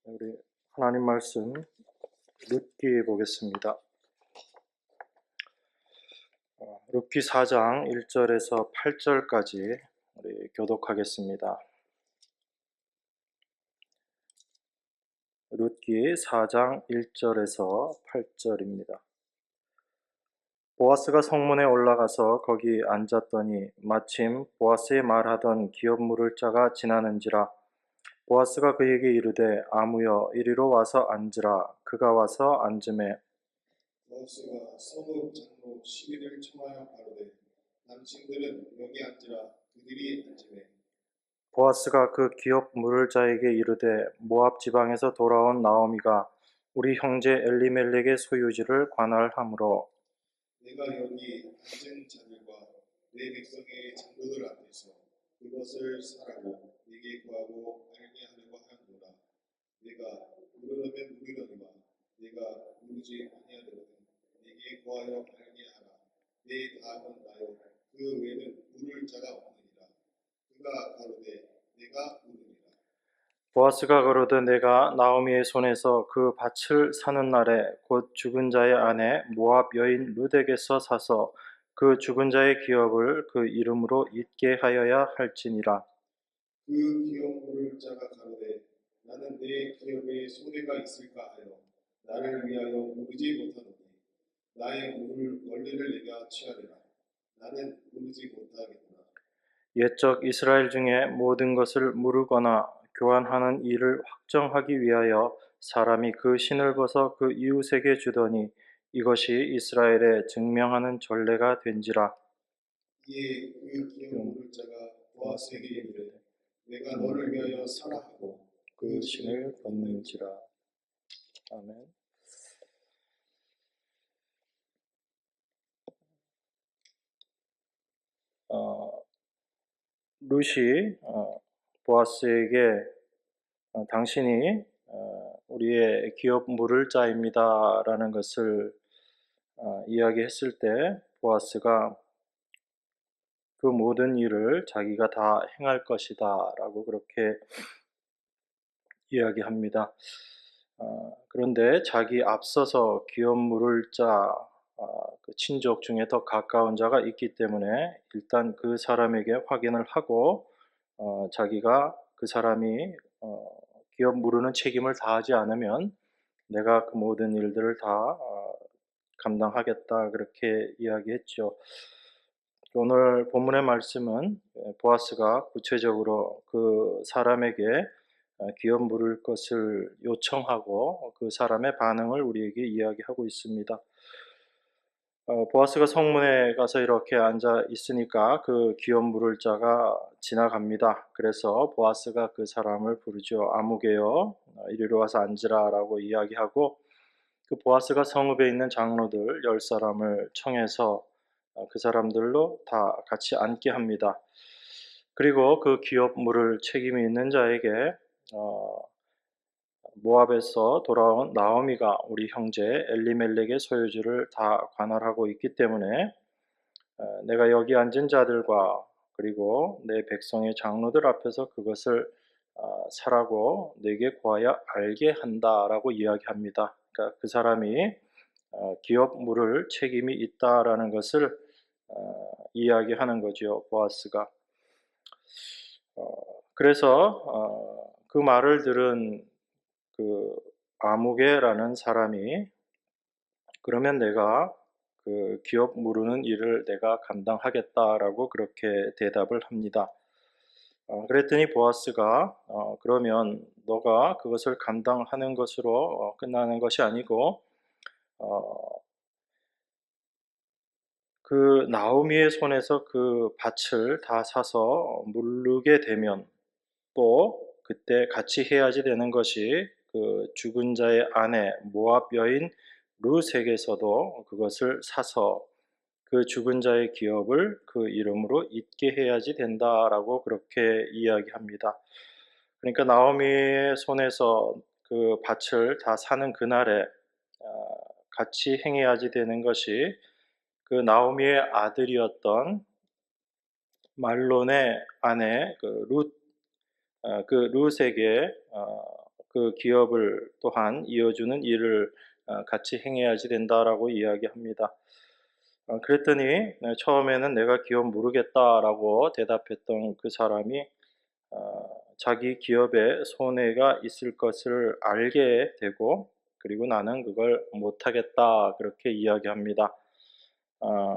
우리 하나님 말씀 룻기 보겠습니다. 룻기 4장 1절에서 8절까지 우리 교독하겠습니다. 룻기 4장 1절에서 8절입니다. 보아스가 성문에 올라가서 거기 앉았더니 마침 보아스의 말하던 기업 물을 자가 지나는지라. 보아스가 그에게 이르되 아무여 이리로 와서 앉으라. 그가 와서 앉으매 보아스가 성읍 장로 시비를 청하여 가로되 남친들은 여기 앉으라. 그들이 앉으매 보아스가 그 기업 물을 자에게 이르되 모압 지방에서 돌아온 나오미가 우리 형제 엘리멜렉의 소유지를 관할하므로 내가 여기 앉은 자들과 내 백성의 장로들 앞에서 그것을 사라고 네게 구하고 알게 하려고 하는도다. 내가 물으려면 물으려니와 내가 물으지 아니하거든 네게 구하여 알게 하라. 내 다음은 나요 그 외에는 물을 자가 없느니라. 그가 가로되 내가 물으리라. 보아스가 가로되 내가 나오미의 손에서 그 밭을 사는 날에 곧 죽은 자의 아내 모압 여인 룻에게서 사서 그 죽은 자의 기업을 그 이름으로 잊게 하여야 할지니라. 그 기업 물을 자가 가로되 나는 내 기업에 손해가 있을까 하여 나를 위하여 물으지 못하노니 나의 물을 원리를 내가 취하리라. 나는 물으지 못하겠구나. 옛적 이스라엘 중에 모든 것을 무르거나 교환하는 일을 확정하기 위하여 사람이 그 신을 벗어 그 이웃에게 주더니 이것이 이스라엘에 증명하는 전례가 된지라. 이에 그 기업 물을 자가 보아스에게 이르되 내가 너를 위하여 사라 하고 그 신을 벗는지라. 아멘. 룻이 보아스에게 당신이 우리의 기업 물을 자입니다 라는 것을 이야기했을 때 보아스가 그 모든 일을 자기가 다 행할 것이다 라고 그렇게 이야기합니다. 그런데 자기 앞서서 기업 물을 자 그 친족 중에 더 가까운 자가 있기 때문에 일단 그 사람에게 확인을 하고 자기가 그 사람이 기업 물으는 책임을 다하지 않으면 내가 그 모든 일들을 다 감당하겠다 그렇게 이야기했죠. 오늘 본문의 말씀은 보아스가 구체적으로 그 사람에게 기업 물을 것을 요청하고 그 사람의 반응을 우리에게 이야기하고 있습니다. 보아스가 성문에 가서 이렇게 앉아 있으니까 그 기업 물을 자가 지나갑니다. 그래서 보아스가 그 사람을 부르죠. 아무개여 이리로 와서 앉으라 라고 이야기하고 그 보아스가 성읍에 있는 장로들 10사람을 청해서 그 사람들로 다 같이 앉게 합니다. 그리고 그 기업 물을 책임이 있는 자에게 모압에서 돌아온 나오미가 우리 형제 엘리멜렉의 소유지를 다 관할하고 있기 때문에 내가 여기 앉은 자들과 그리고 내 백성의 장로들 앞에서 그것을 사라고 내게 구하여 알게 한다라고 이야기합니다. 그러니까 그 사람이 기업 물을 책임이 있다라는 것을 이야기하는 거죠. 보아스가. 그래서 그 말을 들은 그 아무개라는 사람이 그러면 내가 그 기업 무르는 일을 내가 감당하겠다라고 그렇게 대답을 합니다. 그랬더니 보아스가 그러면 너가 그것을 감당하는 것으로 끝나는 것이 아니고 그 나오미의 손에서 그 밭을 다 사서 무르게 되면 또 그때 같이 해야지 되는 것이 그 죽은 자의 아내 모압 여인 룻에게서도 그것을 사서 그 죽은 자의 기업을 그 이름으로 잊게 해야지 된다라고 그렇게 이야기합니다. 그러니까 나오미의 손에서 그 밭을 다 사는 그날에 같이 행해야지 되는 것이 그 나오미의 아들이었던 말론의 아내 그 룻에게 그 기업을 또한 이어주는 일을 같이 행해야지 된다라고 이야기합니다. 그랬더니 처음에는 내가 기업 모르겠다라고 대답했던 그 사람이 자기 기업에 손해가 있을 것을 알게 되고, 그리고 나는 그걸 못하겠다 그렇게 이야기합니다.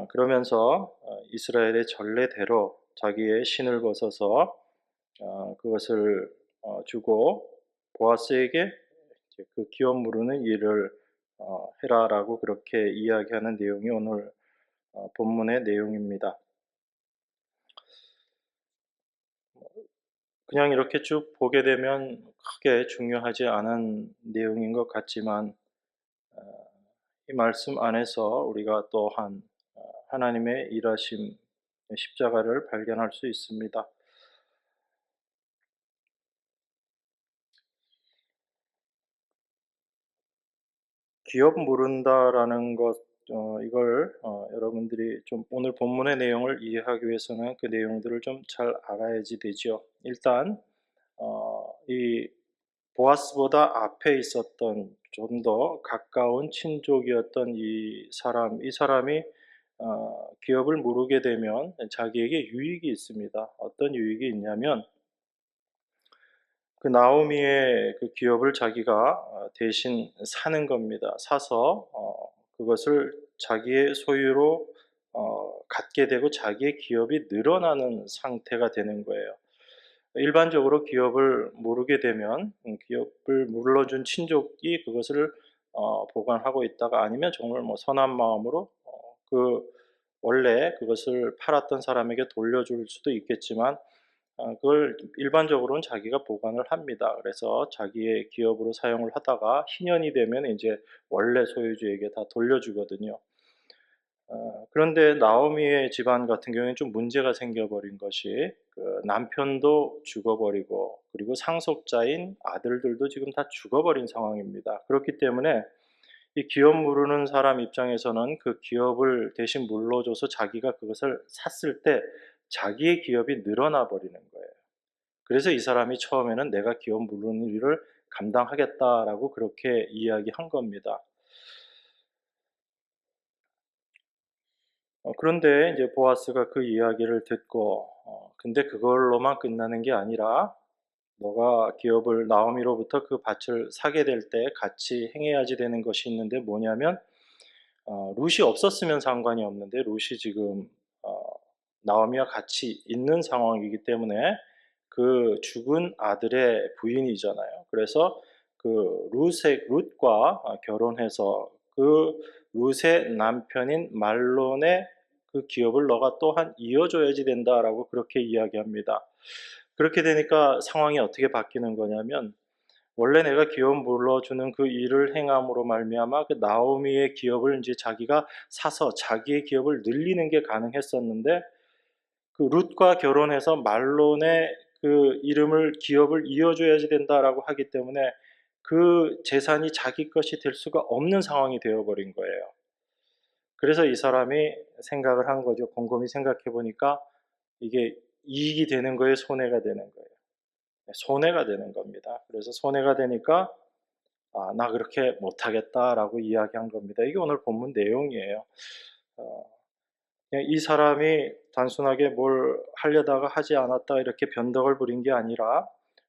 그러면서 이스라엘의 전례대로 자기의 신을 벗어서 그것을 주고 보아스에게 이제 그 기업 무르는 일을 해라라고 그렇게 이야기하는 내용이 오늘 본문의 내용입니다. 그냥 이렇게 쭉 보게 되면 크게 중요하지 않은 내용인 것 같지만, 이 말씀 안에서 우리가 또한 하나님의 일하심, 십자가를 발견할 수 있습니다. 기업 모른다라는 것, 이걸 여러분들이 좀 오늘 본문의 내용을 이해하기 위해서는 그 내용들을 좀 잘 알아야지 되죠. 일단 이 보아스보다 앞에 있었던 좀 더 가까운 친족이었던 이 사람이 기업을 모르게 되면 자기에게 유익이 있습니다. 어떤 유익이 있냐면, 그 나오미의 그 기업을 자기가 대신 사는 겁니다. 사서 그것을 자기의 소유로 갖게 되고 자기의 기업이 늘어나는 상태가 되는 거예요. 일반적으로 기업을 모르게 되면 기업을 물러준 친족이 그것을 보관하고 있다가, 아니면 정말 뭐 선한 마음으로 그 원래 그것을 팔았던 사람에게 돌려줄 수도 있겠지만, 그걸 일반적으로는 자기가 보관을 합니다. 그래서 자기의 기업으로 사용을 하다가 희년이 되면 이제 원래 소유주에게 다 돌려주거든요. 그런데 나오미의 집안 같은 경우에는 좀 문제가 생겨버린 것이, 그 남편도 죽어버리고 그리고 상속자인 아들들도 지금 다 죽어버린 상황입니다. 그렇기 때문에 이 기업 무르는 사람 입장에서는 그 기업을 대신 물러줘서 자기가 그것을 샀을 때 자기의 기업이 늘어나 버리는 거예요. 그래서 이 사람이 처음에는 내가 기업 무르는 일을 감당하겠다라고 그렇게 이야기한 겁니다. 그런데 이제 보아스가 그 이야기를 듣고, 근데 그걸로만 끝나는 게 아니라 너가 기업을 나오미로부터 그 밭을 사게 될 때 같이 행해야지 되는 것이 있는데, 뭐냐면 룻이 없었으면 상관이 없는데, 룻이 지금 어, 나오미와 같이 있는 상황이기 때문에 그 죽은 아들의 부인이잖아요. 그래서 그 룻과 결혼해서 그 룻의 남편인 말론의 그 기업을 너가 또한 이어줘야지 된다라고 그렇게 이야기합니다. 그렇게 되니까 상황이 어떻게 바뀌는 거냐면, 원래 내가 기업 물러주는 그 일을 행함으로 말미암아 그 나오미의 기업을 이제 자기가 사서 자기의 기업을 늘리는 게 가능했었는데, 그 룻과 결혼해서 말론의 그 이름을 기업을 이어줘야지 된다라고 하기 때문에 그 재산이 자기 것이 될 수가 없는 상황이 되어버린 거예요. 그래서 이 사람이 생각을 한 거죠. 곰곰이 생각해 보니까 이게 이익이 되는 거예요, 손해가 되는 거예요. 손해가 되는 겁니다. 그래서 손해가 되니까 나 그렇게 못하겠다라고 이야기한 겁니다. 이게 오늘 본문 내용이에요. 어, 그냥 이 사람이 단순하게 뭘 하려다가 하지 않았다 이렇게 변덕을 부린 게 아니라,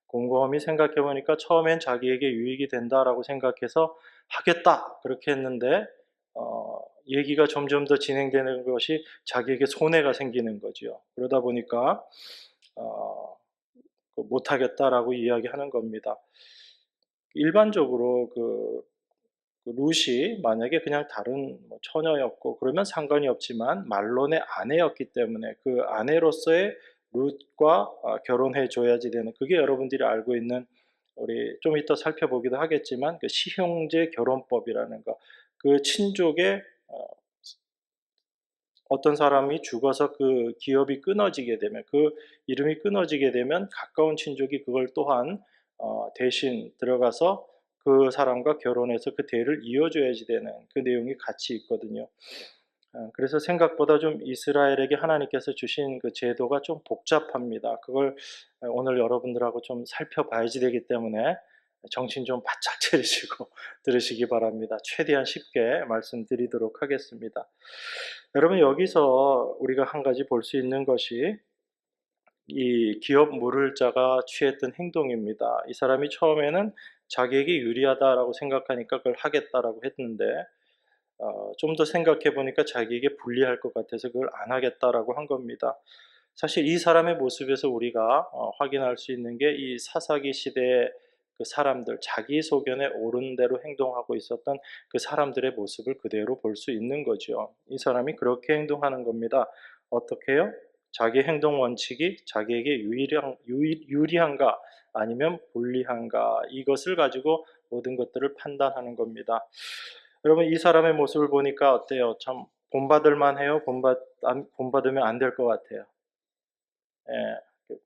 곰곰이 생각해 보니까 처음엔 자기에게 유익이 된다라고 생각해서 하겠다 그렇게 했는데, 얘기가 점점 더 진행되는 것이 자기에게 손해가 생기는 거지요. 그러다 보니까 어, 못하겠다라고 이야기하는 겁니다. 일반적으로 그 룻이 만약에 그냥 다른 뭐 처녀였고 그러면 상관이 없지만, 말론의 아내였기 때문에 그 아내로서의 룻과 결혼해 줘야지 되는, 그게 여러분들이 알고 있는, 우리 좀 이따 살펴보기도 하겠지만 그 시형제 결혼법이라는 거. 그 친족의 어떤 사람이 죽어서 그 기업이 끊어지게 되면, 그 이름이 끊어지게 되면 가까운 친족이 그걸 또한 대신 들어가서 그 사람과 결혼해서 그 대를 이어줘야지 되는 그 내용이 같이 있거든요. 그래서 생각보다 좀 이스라엘에게 하나님께서 주신 그 제도가 좀 복잡합니다. 그걸 오늘 여러분들하고 좀 살펴봐야지 되기 때문에 정신 좀 바짝 차리시고 들으시기 바랍니다. 최대한 쉽게 말씀드리도록 하겠습니다. 여러분, 여기서 우리가 한 가지 볼 수 있는 것이 이 기업 물을 자가 취했던 행동입니다. 이 사람이 처음에는 자기에게 유리하다라고 생각하니까 그걸 하겠다라고 했는데 좀 더 생각해 보니까 자기에게 불리할 것 같아서 그걸 안 하겠다라고 한 겁니다. 사실 이 사람의 모습에서 우리가 확인할 수 있는 게 이 사사기 시대의 그 사람들, 자기 소견에 옳은 대로 행동하고 있었던 그 사람들의 모습을 그대로 볼 수 있는 거죠. 이 사람이 그렇게 행동하는 겁니다. 어떻게 해요? 자기 행동 원칙이 자기에게 유리한가 아니면 불리한가, 이것을 가지고 모든 것들을 판단하는 겁니다. 여러분, 이 사람의 모습을 보니까 어때요? 참 본받을 만해요? 본받으면 안 될 것 같아요. 예,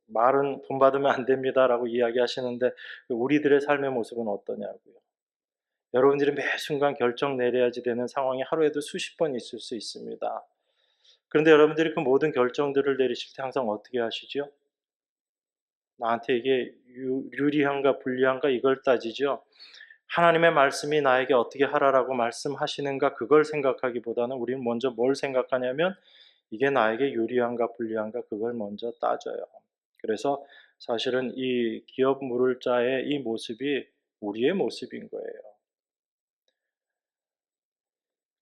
말은 본받으면 안 됩니다라고 이야기하시는데 우리들의 삶의 모습은 어떠냐고요. 여러분들이 매 순간 결정 내려야지 되는 상황이 하루에도 수십 번 있을 수 있습니다. 그런데 여러분들이 그 모든 결정들을 내리실 때 항상 어떻게 하시죠? 나한테 이게 유리한가 불리한가 이걸 따지죠. 하나님의 말씀이 나에게 어떻게 하라라고 말씀하시는가, 그걸 생각하기보다는 우리는 먼저 뭘 생각하냐면 이게 나에게 유리한가 불리한가, 그걸 먼저 따져요. 그래서 사실은 이 기업 물을 자의 이 모습이 우리의 모습인 거예요.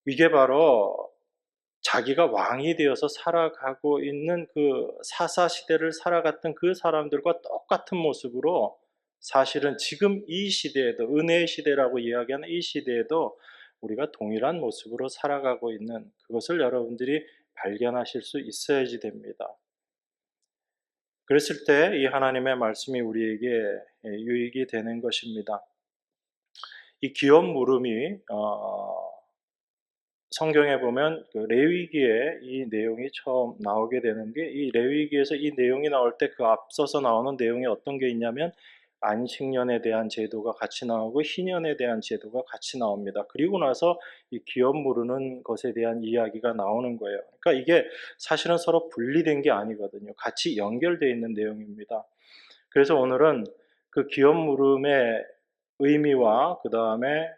이게 바로 자기가 왕이 되어서 살아가고 있는 그 사사 시대를 살아갔던 그 사람들과 똑같은 모습으로, 사실은 지금 이 시대에도, 은혜의 시대라고 이야기하는 이 시대에도 우리가 동일한 모습으로 살아가고 있는 그것을 여러분들이 발견하실 수 있어야지 됩니다. 그랬을 때 이 하나님의 말씀이 우리에게 유익이 되는 것입니다. 이 기업 물음이 성경에 보면 그 레위기에 이 내용이 처음 나오게 되는 게, 이 레위기에서 이 내용이 나올 때 그 앞서서 나오는 내용이 어떤 게 있냐면 안식년에 대한 제도가 같이 나오고 희년에 대한 제도가 같이 나옵니다. 그리고 나서 이 기업 물으는 것에 대한 이야기가 나오는 거예요. 그러니까 이게 사실은 서로 분리된 게 아니거든요. 같이 연결되어 있는 내용입니다. 그래서 오늘은 그 기업 물음의 의미와 그 다음에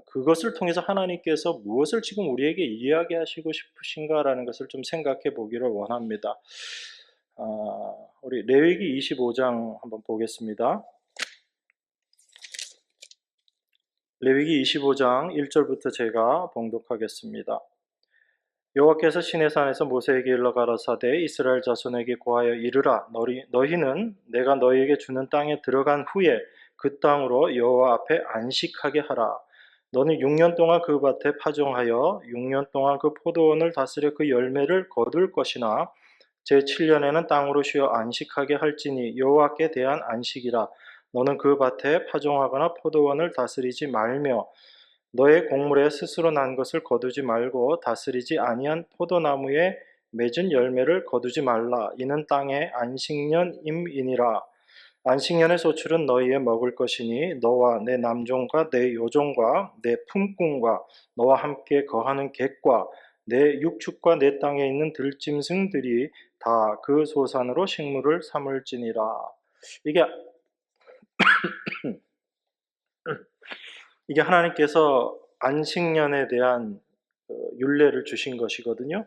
그것을 통해서 하나님께서 무엇을 지금 우리에게 이야기하시고 싶으신가라는 것을 좀 생각해 보기를 원합니다. 우리 레위기 25장 한번 보겠습니다. 레위기 25장 1절부터 제가 봉독하겠습니다. 여호와께서 시내산에서 모세에게 일러 가라사대 이스라엘 자손에게 고하여 이르라. 너희는 내가 너희에게 주는 땅에 들어간 후에 그 땅으로 여호와 앞에 안식하게 하라. 너는 6년 동안 그 밭에 파종하여 6년 동안 그 포도원을 다스려 그 열매를 거둘 것이나 제7년에는 땅으로 쉬어 안식하게 할지니 여호와께 대한 안식이라. 너는 그 밭에 파종하거나 포도원을 다스리지 말며 너의 곡물에 스스로 난 것을 거두지 말고 다스리지 아니한 포도나무에 맺은 열매를 거두지 말라. 이는 땅의 안식년임이니라. 안식년의 소출은 너희의 먹을 것이니 너와 내 남종과 내 여종과 내 품꾼과 너와 함께 거하는 객과 내 육축과 내 땅에 있는 들짐승들이 다 그 소산으로 식물을 삼을지니라. 이게 이게 하나님께서 안식년에 대한 율례를 주신 것이거든요.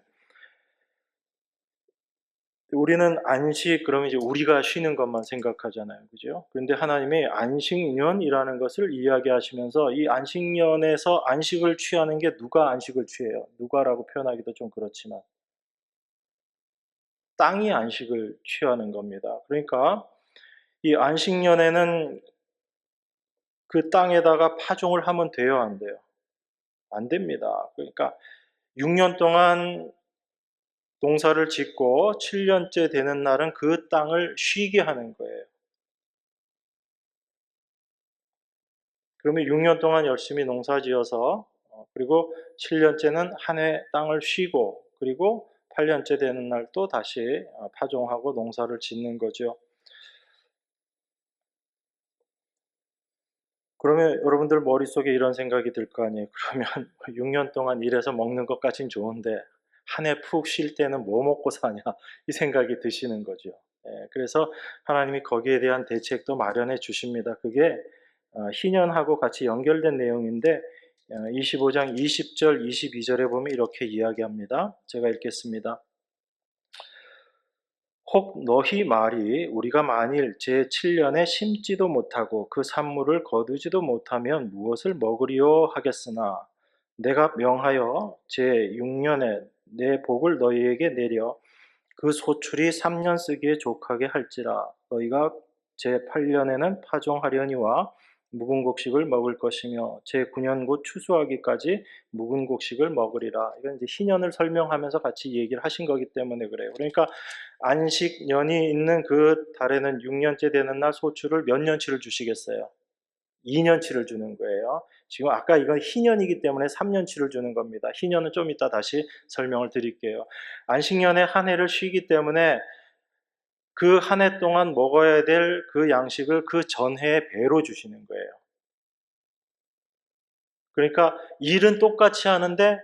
우리는 안식 그러면 이제 우리가 쉬는 것만 생각하잖아요. 그죠? 그런데 하나님이 안식년이라는 것을 이야기하시면서 이 안식년에서 안식을 취하는 게, 누가 안식을 취해요? 누가라고 표현하기도 좀 그렇지만 땅이 안식을 취하는 겁니다. 그러니까 이 안식년에는 그 땅에다가 파종을 하면 돼요, 안 돼요? 안 됩니다. 그러니까 6년 동안 농사를 짓고 7년째 되는 날은 그 땅을 쉬게 하는 거예요. 그러면 6년 동안 열심히 농사 지어서 그리고 7년째는 한 해 땅을 쉬고, 그리고 8년째 되는 날 또 다시 파종하고 농사를 짓는 거죠. 그러면 여러분들 머릿속에 이런 생각이 들 거 아니에요. 그러면 6년 동안 일해서 먹는 것까진 좋은데 한 해 푹 쉴 때는 뭐 먹고 사냐, 이 생각이 드시는 거죠. 그래서 하나님이 거기에 대한 대책도 마련해 주십니다. 그게 희년하고 같이 연결된 내용인데 25장 20절, 22절에 보면 이렇게 이야기합니다. 제가 읽겠습니다. 혹 너희 말이 우리가 만일 제7년에 심지도 못하고 그 산물을 거두지도 못하면 무엇을 먹으리요 하겠으나 내가 명하여 제6년에 내 복을 너희에게 내려 그 소출이 3년 쓰기에 족하게 할지라 너희가 제8년에는 파종하려니와 묵은 곡식을 먹을 것이며 제9년 곧 추수하기까지 묵은 곡식을 먹으리라. 이건 이제 희년을 설명하면서 같이 얘기를 하신 거기 때문에 그래요. 그러니까 안식년이 있는 그 달에는 6년째 되는 날 소출을 몇 년치를 주시겠어요? 2년치를 주는 거예요. 지금 아까 이건 희년이기 때문에 3년치를 주는 겁니다. 희년은 좀 이따 다시 설명을 드릴게요. 안식년에 한 해를 쉬기 때문에 그 한 해 동안 먹어야 될 그 양식을 그 전해의 배로 주시는 거예요. 그러니까 일은 똑같이 하는데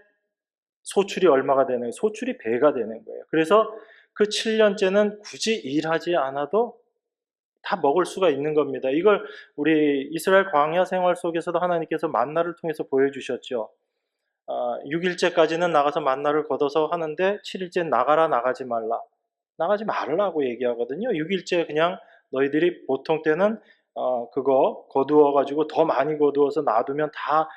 소출이 얼마가 되는 거예요? 소출이 배가 되는 거예요. 그래서 그 7년째는 굳이 일하지 않아도 다 먹을 수가 있는 겁니다. 이걸 우리 이스라엘 광야 생활 속에서도 하나님께서 만나를 통해서 보여주셨죠. 6일째까지는 나가서 만나를 걷어서 하는데 7일째 나가라 나가지 말라. 나가지 말라고 얘기하거든요. 6일째 그냥 너희들이 보통 때는 그거 거두어 가지고 더 많이 거두어서 놔두면 다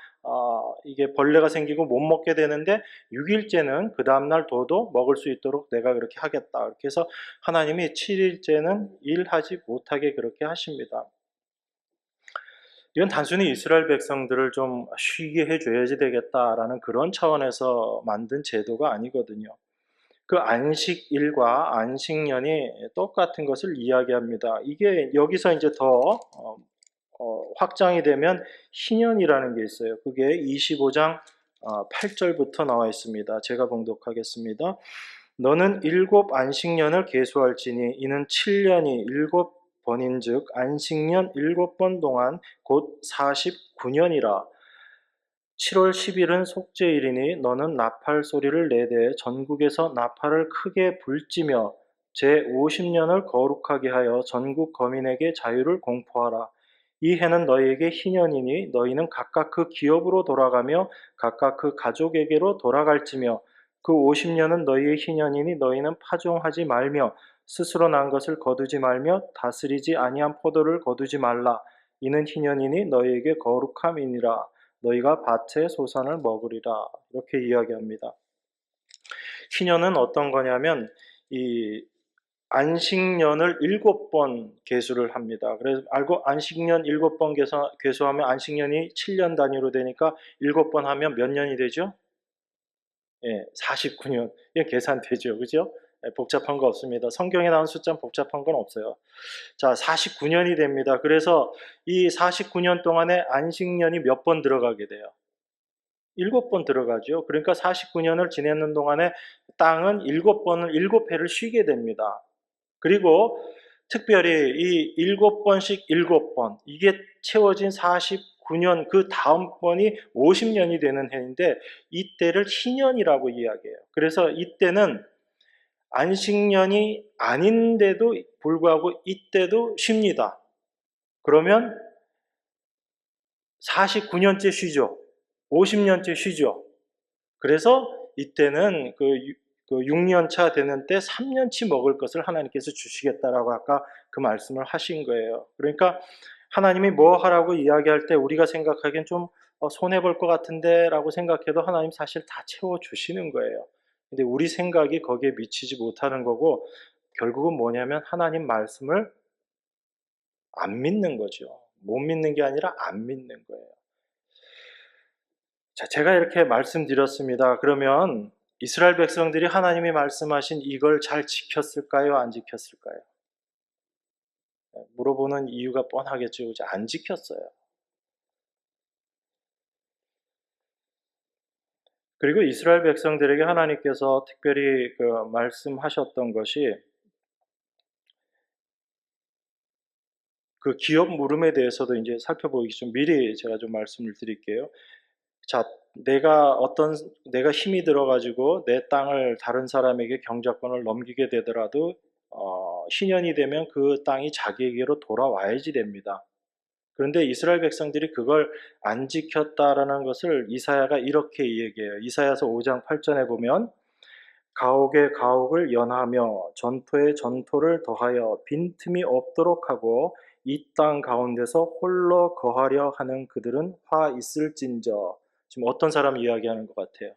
이게 벌레가 생기고 못 먹게 되는데 6일째는 그 다음날 둬도 먹을 수 있도록 내가 그렇게 하겠다. 이렇게 해서 하나님이 7일째는 일하지 못하게 그렇게 하십니다. 이건 단순히 이스라엘 백성들을 좀 쉬게 해줘야지 되겠다라는 그런 차원에서 만든 제도가 아니거든요. 그 안식일과 안식년이 똑같은 것을 이야기합니다. 이게 여기서 이제 더 확장이 되면 희년이라는 게 있어요. 그게 25장 8절부터 나와 있습니다. 제가 봉독하겠습니다. 너는 7안식년을 계수할지니 이는 7년이 7번인즉 안식년 7번 동안 곧 49년이라. 7월 10일은 속죄일이니 너는 나팔 소리를 내되 전국에서 나팔을 크게 불지며 제50년을 거룩하게 하여 전국 거민에게 자유를 공포하라. 이 해는 너희에게 희년이니 너희는 각각 그 기업으로 돌아가며 각각 그 가족에게로 돌아갈지며 그 50년은 너희의 희년이니 너희는 파종하지 말며 스스로 난 것을 거두지 말며 다스리지 아니한 포도를 거두지 말라. 이는 희년이니 너희에게 거룩함이니라. 너희가 밭의 소산을 먹으리라. 이렇게 이야기합니다. 희년은 어떤 거냐면 이 안식년을 7번 계수를 합니다. 그래서 알고 안식년 7번 계수하면 안식년이 7년 단위로 되니까 7번 하면 몇 년이 되죠? 예, 49년. 이게 계산되죠. 그죠? 예, 복잡한 거 없습니다. 성경에 나온 숫자는 복잡한 건 없어요. 자, 49년이 됩니다. 그래서 이 49년 동안에 안식년이 몇 번 들어가게 돼요? 7번 들어가죠. 그러니까 49년을 지내는 동안에 땅은 7번을 7회를 쉬게 됩니다. 그리고 특별히 이 7번씩 7번 이게 채워진 49년 그 다음 번이 50년이 되는 해인데 이때를 희년이라고 이야기해요. 그래서 이때는 안식년이 아닌데도 불구하고 이때도 쉽니다. 그러면 49년째 쉬죠. 50년째 쉬죠. 그래서 이때는 그 6년 차 되는 때 3년치 먹을 것을 하나님께서 주시겠다라고 아까 그 말씀을 하신 거예요. 그러니까 하나님이 뭐 하라고 이야기할 때 우리가 생각하기엔 좀 손해볼 것 같은데 라고 생각해도 하나님 사실 다 채워주시는 거예요. 근데 우리 생각이 거기에 미치지 못하는 거고 결국은 뭐냐면 하나님 말씀을 안 믿는 거죠. 못 믿는 게 아니라 안 믿는 거예요. 자, 제가 이렇게 말씀드렸습니다. 그러면 이스라엘 백성들이 하나님이 말씀하신 이걸 잘 지켰을까요? 안 지켰을까요? 물어보는 이유가 뻔하겠죠. 그죠? 안 지켰어요. 그리고 이스라엘 백성들에게 하나님께서 특별히 그 말씀하셨던 것이 그 기업 물음에 대해서도 이제 살펴보기 좀 미리 제가 좀 말씀을 드릴게요. 자, 내가 힘이 들어가지고 내 땅을 다른 사람에게 경작권을 넘기게 되더라도 신년이 되면 그 땅이 자기에게로 돌아와야지 됩니다. 그런데 이스라엘 백성들이 그걸 안 지켰다라는 것을 이사야가 이렇게 얘기해요. 이사야서 5장 8절에 보면 가옥에 가옥을 연하며 전토에 전토를 더하여 빈틈이 없도록 하고 이 땅 가운데서 홀로 거하려 하는 그들은 화 있을진저. 지금 어떤 사람 이야기하는 것 같아요?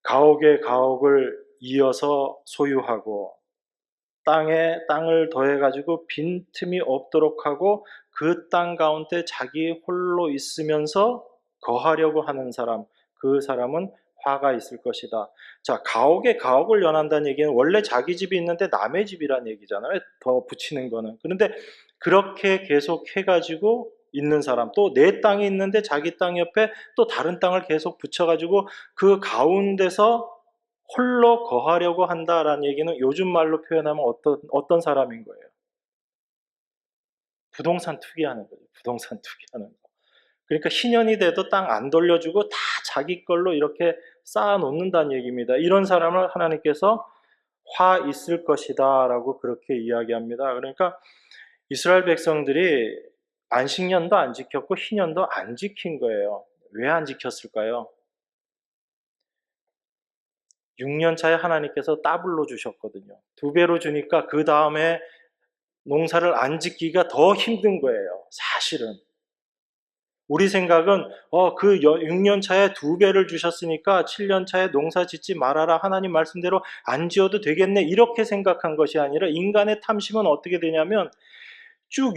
가옥에 가옥을 이어서 소유하고 땅에 땅을 더해가지고 빈틈이 없도록 하고 그 땅 가운데 자기 홀로 있으면서 거하려고 하는 사람, 그 사람은 화가 있을 것이다. 자, 가옥에 가옥을 연한다는 얘기는 원래 자기 집이 있는데 남의 집이란 얘기잖아요. 더 붙이는 거는. 그런데 그렇게 계속 해가지고 있는 사람, 또 내 땅이 있는데 자기 땅 옆에 또 다른 땅을 계속 붙여가지고 그 가운데서 홀로 거하려고 한다라는 얘기는 요즘 말로 표현하면 어떤 사람인 거예요? 부동산 투기하는 거죠. 부동산 투기하는 거. 그러니까 희년이 돼도 땅 안 돌려주고 다 자기 걸로 이렇게 쌓아 놓는다는 얘기입니다. 이런 사람을 하나님께서 화 있을 것이다 라고 그렇게 이야기합니다. 그러니까 이스라엘 백성들이 안식년도 안 지켰고 희년도 안 지킨 거예요. 왜 안 지켰을까요? 6년 차에 하나님께서 더블로 주셨거든요. 2배로 주니까 그 다음에 농사를 안 짓기가 더 힘든 거예요. 사실은. 우리 생각은 그 6년 차에 2배를 주셨으니까 7년 차에 농사 짓지 말아라. 하나님 말씀대로 안 지어도 되겠네. 이렇게 생각한 것이 아니라 인간의 탐심은 어떻게 되냐면 쭉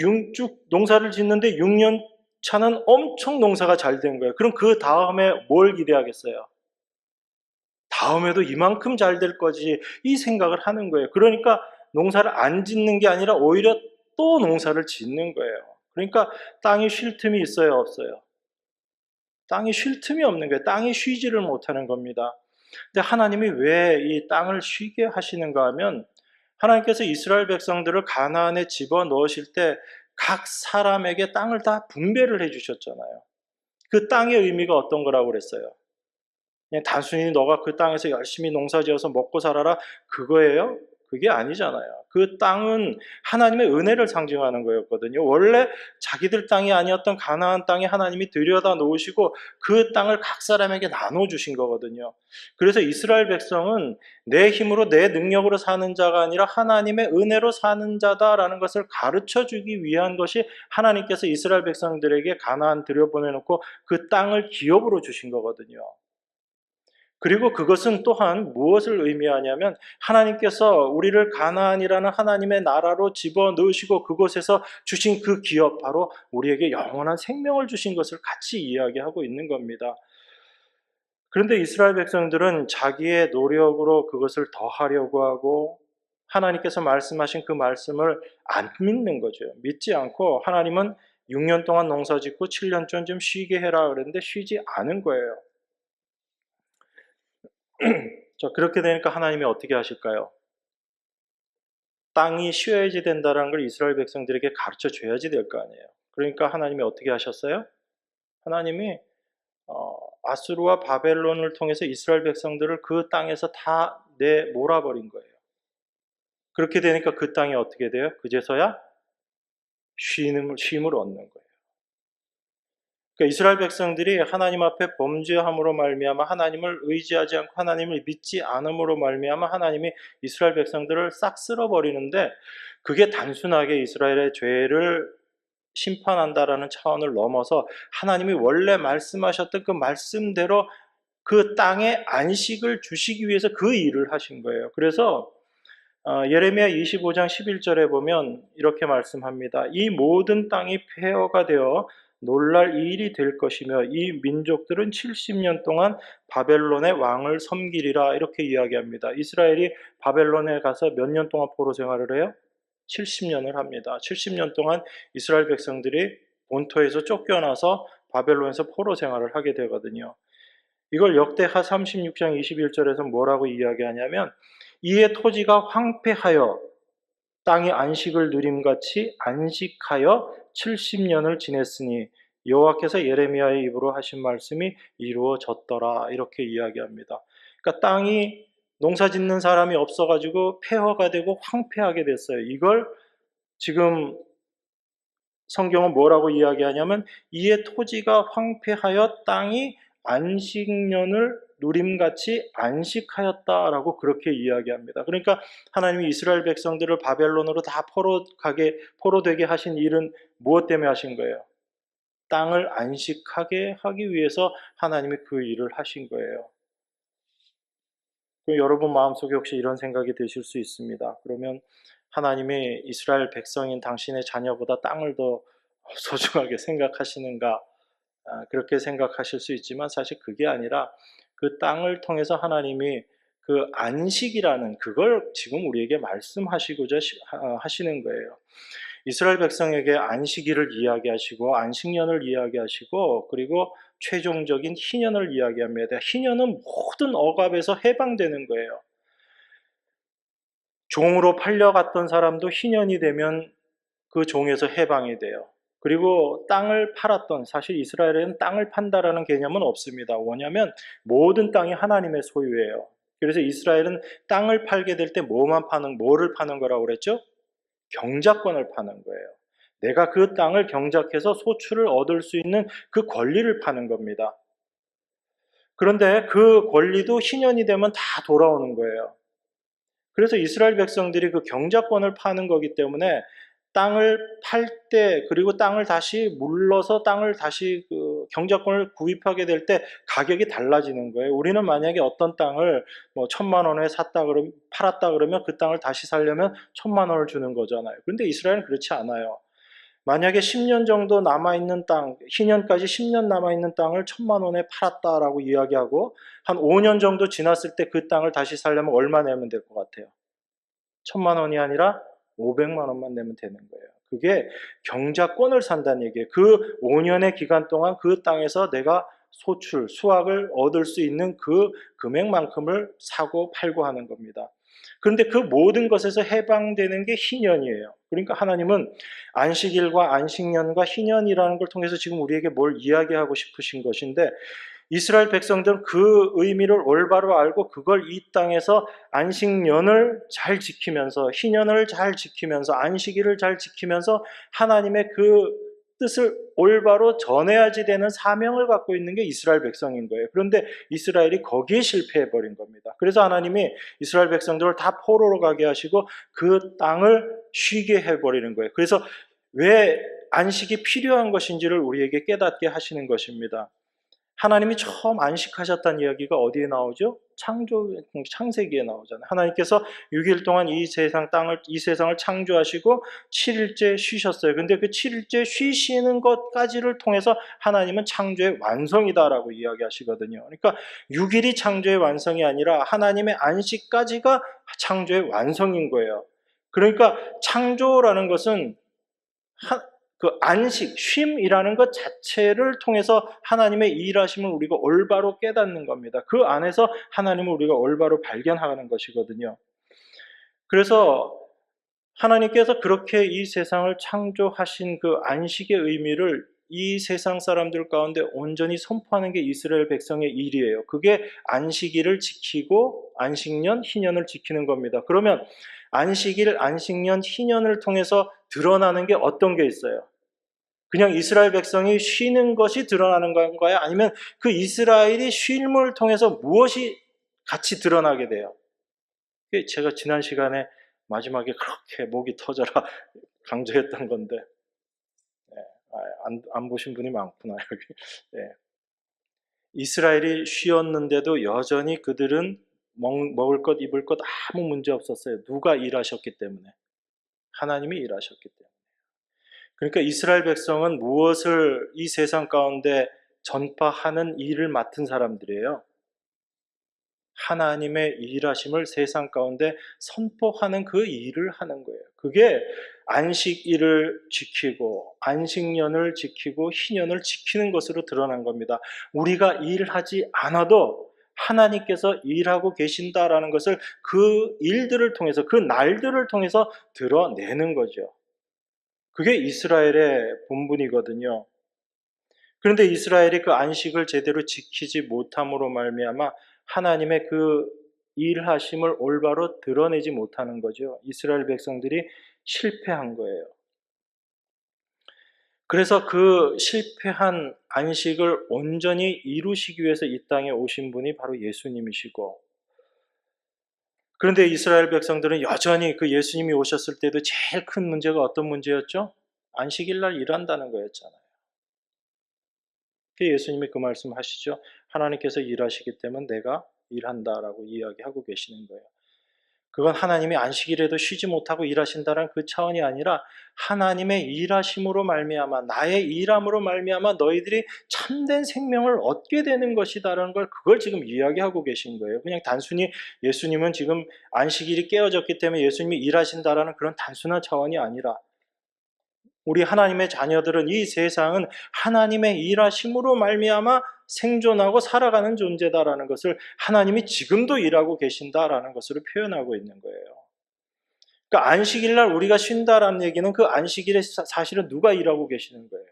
농사를 짓는데 6년 차는 엄청 농사가 잘 된 거예요. 그럼 그 다음에 뭘 기대하겠어요? 다음에도 이만큼 잘 될 거지 이 생각을 하는 거예요. 그러니까 농사를 안 짓는 게 아니라 오히려 또 농사를 짓는 거예요. 그러니까 땅이 쉴 틈이 있어요, 없어요? 땅이 쉴 틈이 없는 거예요. 땅이 쉬지를 못하는 겁니다. 근데 하나님이 왜 이 땅을 쉬게 하시는가 하면 하나님께서 이스라엘 백성들을 가나안에 집어 넣으실 때 각 사람에게 땅을 다 분배를 해 주셨잖아요. 그 땅의 의미가 어떤 거라고 그랬어요? 그냥 단순히 너가 그 땅에서 열심히 농사지어서 먹고 살아라 그거예요? 그게 아니잖아요. 그 땅은 하나님의 은혜를 상징하는 거였거든요. 원래 자기들 땅이 아니었던 가나안 땅에 하나님이 들여다 놓으시고 그 땅을 각 사람에게 나눠 주신 거거든요. 그래서 이스라엘 백성은 내 힘으로 내 능력으로 사는 자가 아니라 하나님의 은혜로 사는 자다라는 것을 가르쳐 주기 위한 것이 하나님께서 이스라엘 백성들에게 가나안 들여보내 놓고 그 땅을 기업으로 주신 거거든요. 그리고 그것은 또한 무엇을 의미하냐면 하나님께서 우리를 가나안이라는 하나님의 나라로 집어넣으시고 그곳에서 주신 그 기업 바로 우리에게 영원한 생명을 주신 것을 같이 이야기하고 있는 겁니다. 그런데 이스라엘 백성들은 자기의 노력으로 그것을 더하려고 하고 하나님께서 말씀하신 그 말씀을 안 믿는 거죠. 믿지 않고 하나님은 6년 동안 농사 짓고 7년 전 좀 쉬게 해라 그랬는데 쉬지 않은 거예요. 자, 그렇게 되니까 하나님이 어떻게 하실까요? 땅이 쉬어야지 된다는 걸 이스라엘 백성들에게 가르쳐 줘야지 될 거 아니에요. 그러니까 하나님이 어떻게 하셨어요? 하나님이 아수르와 바벨론을 통해서 이스라엘 백성들을 그 땅에서 다 내몰아버린 거예요. 그렇게 되니까 그 땅이 어떻게 돼요? 그제서야 쉼을 얻는 거예요. 그러니까 이스라엘 백성들이 하나님 앞에 범죄함으로 말미암아 하나님을 의지하지 않고 하나님을 믿지 않음으로 말미암아 하나님이 이스라엘 백성들을 싹 쓸어버리는데 그게 단순하게 이스라엘의 죄를 심판한다라는 차원을 넘어서 하나님이 원래 말씀하셨던 그 말씀대로 그 땅에 안식을 주시기 위해서 그 일을 하신 거예요. 그래서 예레미야 25장 11절에 보면 이렇게 말씀합니다. 이 모든 땅이 폐허가 되어 놀랄 일이 될 것이며 이 민족들은 70년 동안 바벨론의 왕을 섬기리라 이렇게 이야기합니다. 이스라엘이 바벨론에 가서 몇 년 동안 포로 생활을 해요? 70년을 합니다. 70년 동안 이스라엘 백성들이 본토에서 쫓겨나서 바벨론에서 포로 생활을 하게 되거든요. 이걸 역대하 36장 21절에서 뭐라고 이야기하냐면 이에 토지가 황폐하여 땅이 안식을 누림같이 안식하여 70년을 지냈으니 여호와께서 예레미야의 입으로 하신 말씀이 이루어졌더라 이렇게 이야기합니다. 그러니까 땅이 농사 짓는 사람이 없어가지고 폐허가 되고 황폐하게 됐어요. 이걸 지금 성경은 뭐라고 이야기하냐면 이에 토지가 황폐하여 땅이 안식년을 누림같이 안식하였다라고 그렇게 이야기합니다. 그러니까 하나님이 이스라엘 백성들을 바벨론으로 다 포로되게 하신 일은 무엇 때문에 하신 거예요? 땅을 안식하게 하기 위해서 하나님이 그 일을 하신 거예요. 여러분 마음속에 혹시 이런 생각이 드실 수 있습니다. 그러면 하나님이 이스라엘 백성인 당신의 자녀보다 땅을 더 소중하게 생각하시는가? 그렇게 생각하실 수 있지만 사실 그게 아니라 그 땅을 통해서 하나님이 그 안식이라는 그걸 지금 우리에게 말씀하시고자 하시는 거예요. 이스라엘 백성에게 안식일을 이야기하시고 안식년을 이야기하시고 그리고 최종적인 희년을 이야기합니다. 희년은 모든 억압에서 해방되는 거예요. 종으로 팔려갔던 사람도 희년이 되면 그 종에서 해방이 돼요. 그리고 땅을 팔았던, 사실 이스라엘에는 땅을 판다라는 개념은 없습니다. 뭐냐면 모든 땅이 하나님의 소유예요. 그래서 이스라엘은 땅을 팔게 될 때 뭐를 파는 거라고 그랬죠? 경작권을 파는 거예요. 내가 그 땅을 경작해서 소출을 얻을 수 있는 그 권리를 파는 겁니다. 그런데 그 권리도 희년이 되면 다 돌아오는 거예요. 그래서 이스라엘 백성들이 그 경작권을 파는 거기 때문에 땅을 팔 때, 그리고 땅을 다시 물러서 땅을 다시 그 경작권을 구입하게 될 때 가격이 달라지는 거예요. 우리는 만약에 어떤 땅을 뭐 1,000만 원에 팔았다 그러면 그 땅을 다시 살려면 1,000만 원을 주는 거잖아요. 그런데 이스라엘은 그렇지 않아요. 만약에 10년 정도 남아있는 땅, 희년까지 10년 남아있는 땅을 1,000만 원에 팔았다라고 이야기하고 한 5년 정도 지났을 때 그 땅을 다시 살려면 얼마 내면 될 것 같아요? 1,000만 원이 아니라 500만 원만 내면 되는 거예요. 그게 경작권을 산다는 얘기예요. 그 5년의 기간 동안 그 땅에서 내가 수확을 얻을 수 있는 그 금액만큼을 사고 팔고 하는 겁니다. 그런데 그 모든 것에서 해방되는 게 희년이에요. 그러니까 하나님은 안식일과 안식년과 희년이라는 걸 통해서 지금 우리에게 뭘 이야기하고 싶으신 것인데 이스라엘 백성들은 그 의미를 올바로 알고 그걸 이 땅에서 안식년을 잘 지키면서 희년을 잘 지키면서 안식일을 잘 지키면서 하나님의 그 뜻을 올바로 전해야지 되는 사명을 갖고 있는 게 이스라엘 백성인 거예요. 그런데 이스라엘이 거기에 실패해 버린 겁니다. 그래서 하나님이 이스라엘 백성들을 다 포로로 가게 하시고 그 땅을 쉬게 해 버리는 거예요. 그래서 왜 안식이 필요한 것인지를 우리에게 깨닫게 하시는 것입니다. 하나님이 처음 안식하셨다는 이야기가 어디에 나오죠? 창세기에 나오잖아요. 하나님께서 6일 동안 이 세상을 창조하시고 7일째 쉬셨어요. 근데 그 7일째 쉬시는 것까지를 통해서 하나님은 창조의 완성이다라고 이야기하시거든요. 그러니까 6일이 창조의 완성이 아니라 하나님의 안식까지가 창조의 완성인 거예요. 그러니까 창조라는 것은 그 안식, 쉼이라는 것 자체를 통해서 하나님의 일하심을 우리가 올바로 깨닫는 겁니다. 그 안에서 하나님을 우리가 올바로 발견하는 것이거든요. 그래서 하나님께서 그렇게 이 세상을 창조하신 그 안식의 의미를 이 세상 사람들 가운데 온전히 선포하는 게 이스라엘 백성의 일이에요. 그게 안식일을 지키고 안식년, 희년을 지키는 겁니다. 그러면 안식일, 안식년, 희년을 통해서 드러나는 게 어떤 게 있어요? 그냥 이스라엘 백성이 쉬는 것이 드러나는 건가요? 아니면 그 이스라엘이 쉼을 통해서 무엇이 같이 드러나게 돼요? 제가 지난 시간에 마지막에 그렇게 목이 터져라 강조했던 건데 네, 안 보신 분이 많구나 여기. 네. 이스라엘이 쉬었는데도 여전히 그들은 먹을 것 입을 것 아무 문제 없었어요. 누가 일하셨기 때문에? 하나님이 일하셨기 때문에. 그러니까 이스라엘 백성은 무엇을 이 세상 가운데 전파하는 일을 맡은 사람들이에요. 하나님의 일하심을 세상 가운데 선포하는 그 일을 하는 거예요. 그게 안식일을 지키고 안식년을 지키고 희년을 지키는 것으로 드러난 겁니다. 우리가 일하지 않아도 하나님께서 일하고 계신다라는 것을 그 일들을 통해서 그 날들을 통해서 드러내는 거죠. 그게 이스라엘의 본분이거든요. 그런데 이스라엘이 그 안식을 제대로 지키지 못함으로 말미암아 하나님의 그 일하심을 올바로 드러내지 못하는 거죠. 이스라엘 백성들이 실패한 거예요. 그래서 그 실패한 안식을 온전히 이루시기 위해서 이 땅에 오신 분이 바로 예수님이시고, 그런데 이스라엘 백성들은 여전히 그 예수님이 오셨을 때도 제일 큰 문제가 어떤 문제였죠? 안식일 날 일한다는 거였잖아요. 그 예수님이 그 말씀 하시죠. 하나님께서 일하시기 때문에 내가 일한다라고 이야기하고 계시는 거예요. 그건 하나님이 안식일에도 쉬지 못하고 일하신다는 그 차원이 아니라 하나님의 일하심으로 말미암아, 나의 일함으로 말미암아 너희들이 참된 생명을 얻게 되는 것이다라는 걸, 그걸 지금 이야기하고 계신 거예요. 그냥 단순히 예수님은 지금 안식일이 깨어졌기 때문에 예수님이 일하신다라는 그런 단순한 차원이 아니라, 우리 하나님의 자녀들은, 이 세상은 하나님의 일하심으로 말미암아 생존하고 살아가는 존재다라는 것을 하나님이 지금도 일하고 계신다라는 것으로 표현하고 있는 거예요. 그러니까 안식일 날 우리가 쉰다라는 얘기는 그 안식일에 사실은 누가 일하고 계시는 거예요?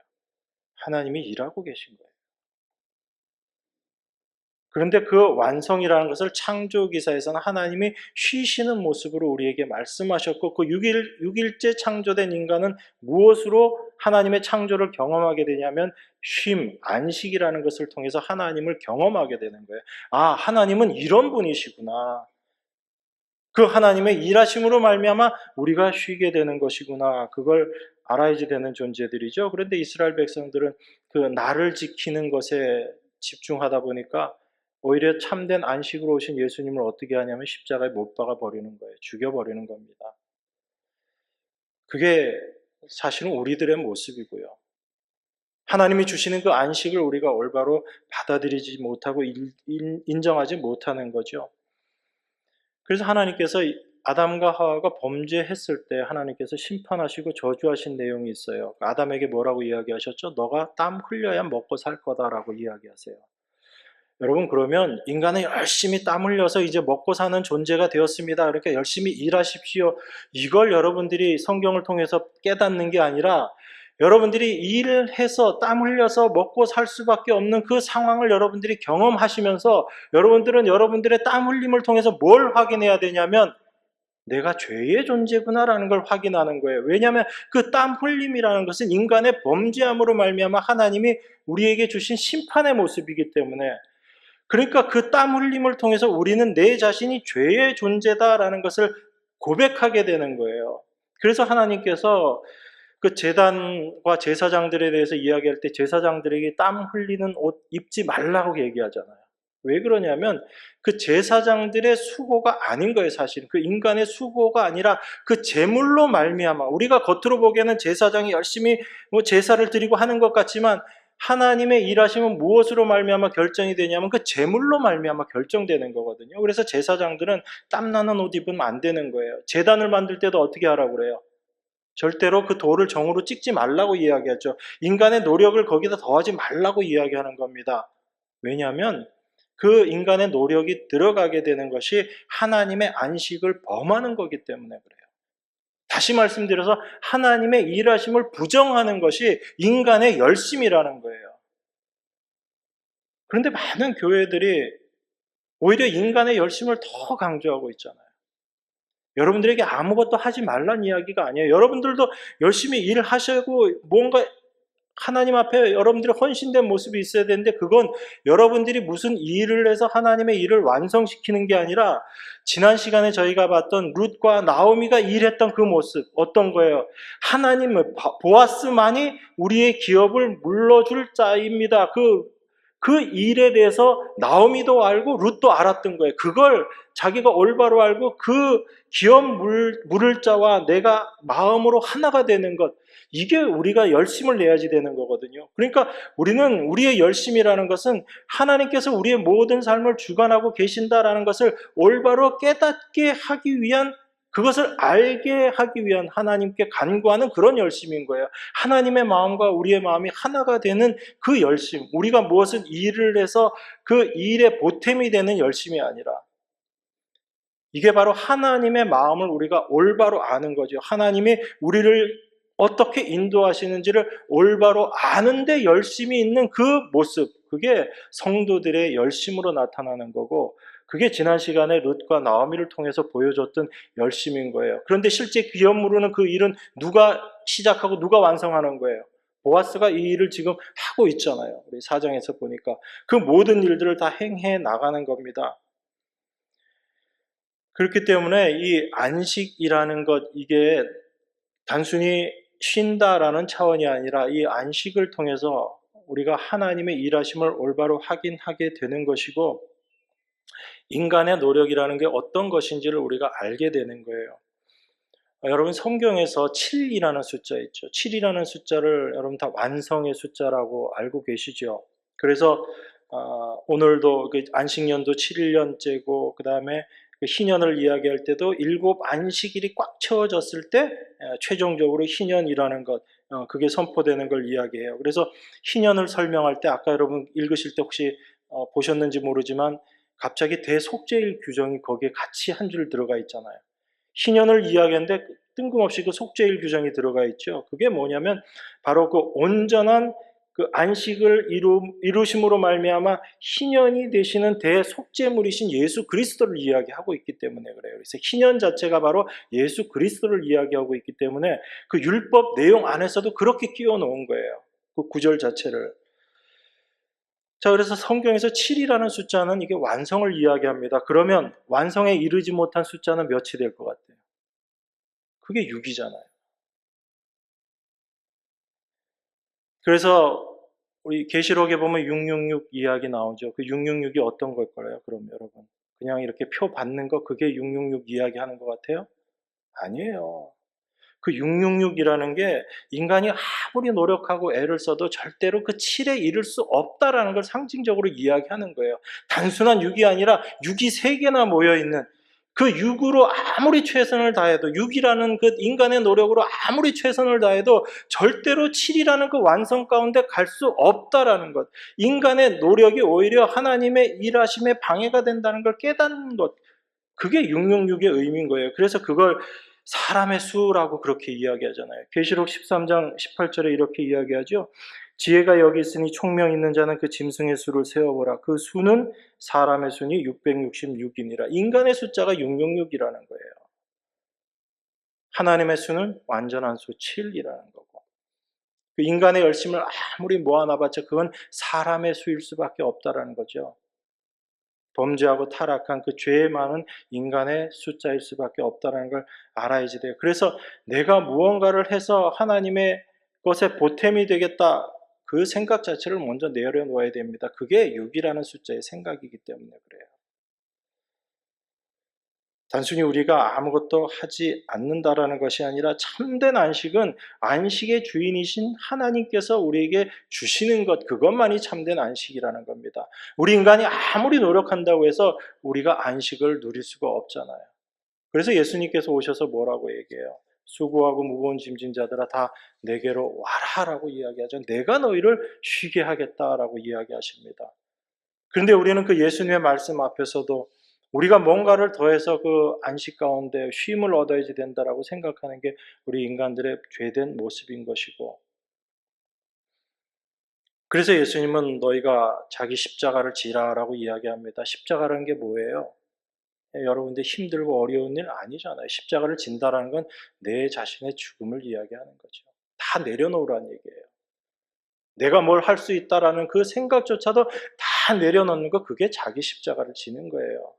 하나님이 일하고 계신 거예요. 그런데 그 완성이라는 것을 창조기사에서는 하나님이 쉬시는 모습으로 우리에게 말씀하셨고, 그 6일째 창조된 인간은 무엇으로 하나님의 창조를 경험하게 되냐면 쉼, 안식이라는 것을 통해서 하나님을 경험하게 되는 거예요. 아, 하나님은 이런 분이시구나. 그 하나님의 일하심으로 말미암아 우리가 쉬게 되는 것이구나. 그걸 알아야지 되는 존재들이죠. 그런데 이스라엘 백성들은 그 나를 지키는 것에 집중하다 보니까 오히려 참된 안식으로 오신 예수님을 어떻게 하냐면 십자가에 못 박아 버리는 거예요. 죽여버리는 겁니다. 그게 사실은 우리들의 모습이고요. 하나님이 주시는 그 안식을 우리가 올바로 받아들이지 못하고 인정하지 못하는 거죠. 그래서 하나님께서 아담과 하와가 범죄했을 때 하나님께서 심판하시고 저주하신 내용이 있어요. 아담에게 뭐라고 이야기하셨죠? 너가 땀 흘려야 먹고 살 거다라고 이야기하세요. 여러분, 그러면 인간은 열심히 땀 흘려서 이제 먹고 사는 존재가 되었습니다. 그러니까 열심히 일하십시오. 이걸 여러분들이 성경을 통해서 깨닫는 게 아니라, 여러분들이 일을 해서 땀 흘려서 먹고 살 수밖에 없는 그 상황을 여러분들이 경험하시면서 여러분들은 여러분들의 땀 흘림을 통해서 뭘 확인해야 되냐면 내가 죄의 존재구나라는 걸 확인하는 거예요. 왜냐하면 그 땀 흘림이라는 것은 인간의 범죄함으로 말미암아 하나님이 우리에게 주신 심판의 모습이기 때문에, 그러니까 그 땀 흘림을 통해서 우리는 내 자신이 죄의 존재다라는 것을 고백하게 되는 거예요. 그래서 하나님께서 그 제단과 제사장들에 대해서 이야기할 때 제사장들에게 땀 흘리는 옷 입지 말라고 얘기하잖아요. 왜 그러냐면 그 제사장들의 수고가 아닌 거예요. 사실은 그 인간의 수고가 아니라 그 제물로 말미암아, 우리가 겉으로 보기에는 제사장이 열심히 제사를 드리고 하는 것 같지만 하나님의 일하심은 무엇으로 말미암아 결정이 되냐면 그 제물로 말미암아 결정되는 거거든요. 그래서 제사장들은 땀나는 옷 입으면 안 되는 거예요. 제단을 만들 때도 어떻게 하라고 그래요? 절대로 그 돌을 정으로 찍지 말라고 이야기하죠. 인간의 노력을 거기다 더하지 말라고 이야기하는 겁니다. 왜냐하면 그 인간의 노력이 들어가게 되는 것이 하나님의 안식을 범하는 거기 때문에 그래요. 다시 말씀드려서 하나님의 일하심을 부정하는 것이 인간의 열심이라는 거예요. 그런데 많은 교회들이 오히려 인간의 열심을 더 강조하고 있잖아요. 여러분들에게 아무것도 하지 말란 이야기가 아니에요. 여러분들도 열심히 일하시고 뭔가 하나님 앞에 여러분들의 헌신된 모습이 있어야 되는데, 그건 여러분들이 무슨 일을 해서 하나님의 일을 완성시키는 게 아니라 지난 시간에 저희가 봤던 룻과 나오미가 일했던 그 모습, 어떤 거예요? 하나님을, 보아스만이 우리의 기업을 물러줄 자입니다. 그 일에 대해서 나오미도 알고 룻도 알았던 거예요. 그걸 자기가 올바로 알고 그 기업 물을 자와 내가 마음으로 하나가 되는 것, 이게 우리가 열심을 내야지 되는 거거든요. 그러니까 우리는, 우리의 열심이라는 것은 하나님께서 우리의 모든 삶을 주관하고 계신다라는 것을 올바로 깨닫게 하기 위한, 그것을 알게 하기 위한 하나님께 간구하는 그런 열심인 거예요. 하나님의 마음과 우리의 마음이 하나가 되는 그 열심, 우리가 무엇을 일을 해서 그 일의 보탬이 되는 열심이 아니라, 이게 바로 하나님의 마음을 우리가 올바로 아는 거죠. 하나님이 우리를 어떻게 인도하시는지를 올바로 아는데 열심이 있는 그 모습, 그게 성도들의 열심으로 나타나는 거고, 그게 지난 시간에 룻과 나오미를 통해서 보여줬던 열심인 거예요. 그런데 실제 기업 무르는 그 일은 누가 시작하고 누가 완성하는 거예요? 보아스가 이 일을 지금 하고 있잖아요. 우리 사장에서 보니까 그 모든 일들을 다 행해 나가는 겁니다. 그렇기 때문에 이 안식이라는 것, 이게 단순히 쉰다라는 차원이 아니라 이 안식을 통해서 우리가 하나님의 일하심을 올바로 확인하게 되는 것이고, 인간의 노력이라는 게 어떤 것인지를 우리가 알게 되는 거예요. 여러분, 성경에서 7이라는 숫자 있죠. 7이라는 숫자를 여러분 다 완성의 숫자라고 알고 계시죠. 그래서 오늘도 그 안식년도 7년째고, 그 다음에 그 희년을 이야기할 때도 7안식일이 꽉 채워졌을 때 최종적으로 희년이라는 것, 그게 선포되는 걸 이야기해요. 그래서 희년을 설명할 때 아까 여러분 읽으실 때 혹시 보셨는지 모르지만 갑자기 대속죄일 규정이 거기에 같이 한 줄 들어가 있잖아요. 희년을 이야기하는데 뜬금없이 그 속죄일 규정이 들어가 있죠. 그게 뭐냐면 바로 그 온전한 그 안식을 이루심으로 말미암아 희년이 되시는 대속죄물이신 예수 그리스도를 이야기하고 있기 때문에 그래요. 그래서 희년 자체가 바로 예수 그리스도를 이야기하고 있기 때문에 그 율법 내용 안에서도 그렇게 끼워 놓은 거예요. 그 구절 자체를. 자, 그래서 성경에서 7이라는 숫자는 이게 완성을 이야기합니다. 그러면 완성에 이르지 못한 숫자는 몇이 될 것 같아요? 그게 6이잖아요. 그래서 우리 계시록에 보면 666 이야기 나오죠. 그 666이 어떤 걸 거예요? 그럼 여러분, 그냥 이렇게 표 받는 거 그게 666 이야기하는 것 같아요? 아니에요. 그 666이라는 게 인간이 아무리 노력하고 애를 써도 절대로 그 7에 이를 수 없다라는 걸 상징적으로 이야기하는 거예요. 단순한 6이 아니라 6이 3개나 모여 있는, 그 6으로 아무리 최선을 다해도, 6이라는 그 인간의 노력으로 아무리 최선을 다해도 절대로 7이라는 그 완성 가운데 갈 수 없다라는 것. 인간의 노력이 오히려 하나님의 일하심에 방해가 된다는 걸 깨닫는 것. 그게 666의 의미인 거예요. 그래서 그걸 사람의 수라고 그렇게 이야기하잖아요. 계시록 13장 18절에 이렇게 이야기하죠. 지혜가 여기 있으니 총명 있는 자는 그 짐승의 수를 세어보라. 그 수는 사람의 수니 666이니라. 인간의 숫자가 666이라는 거예요. 하나님의 수는 완전한 수 7이라는 거고. 그 인간의 열심을 아무리 모아놔봤자 그건 사람의 수일 수밖에 없다라는 거죠. 범죄하고 타락한 그 죄에 많은 인간의 숫자일 수밖에 없다는 걸 알아야지 돼요. 그래서 내가 무언가를 해서 하나님의 것에 보탬이 되겠다, 그 생각 자체를 먼저 내려놓아야 됩니다. 그게 6이라는 숫자의 생각이기 때문에 그래요. 단순히 우리가 아무것도 하지 않는다라는 것이 아니라 참된 안식은 안식의 주인이신 하나님께서 우리에게 주시는 것, 그것만이 참된 안식이라는 겁니다. 우리 인간이 아무리 노력한다고 해서 우리가 안식을 누릴 수가 없잖아요. 그래서 예수님께서 오셔서 뭐라고 얘기해요? 수고하고 무거운 짐진 자들아 다 내게로 와라라고 이야기하죠. 내가 너희를 쉬게 하겠다라고 이야기하십니다. 그런데 우리는 그 예수님의 말씀 앞에서도 우리가 뭔가를 더해서 그 안식 가운데 쉼을 얻어야지 된다라고 생각하는 게 우리 인간들의 죄된 모습인 것이고, 그래서 예수님은 너희가 자기 십자가를 지라라고 이야기합니다. 십자가라는 게 뭐예요? 여러분들 힘들고 어려운 일 아니잖아요. 십자가를 진다라는 건 내 자신의 죽음을 이야기하는 거죠. 다 내려놓으라는 얘기예요. 내가 뭘 할 수 있다라는 그 생각조차도 다 내려놓는 거, 그게 자기 십자가를 지는 거예요.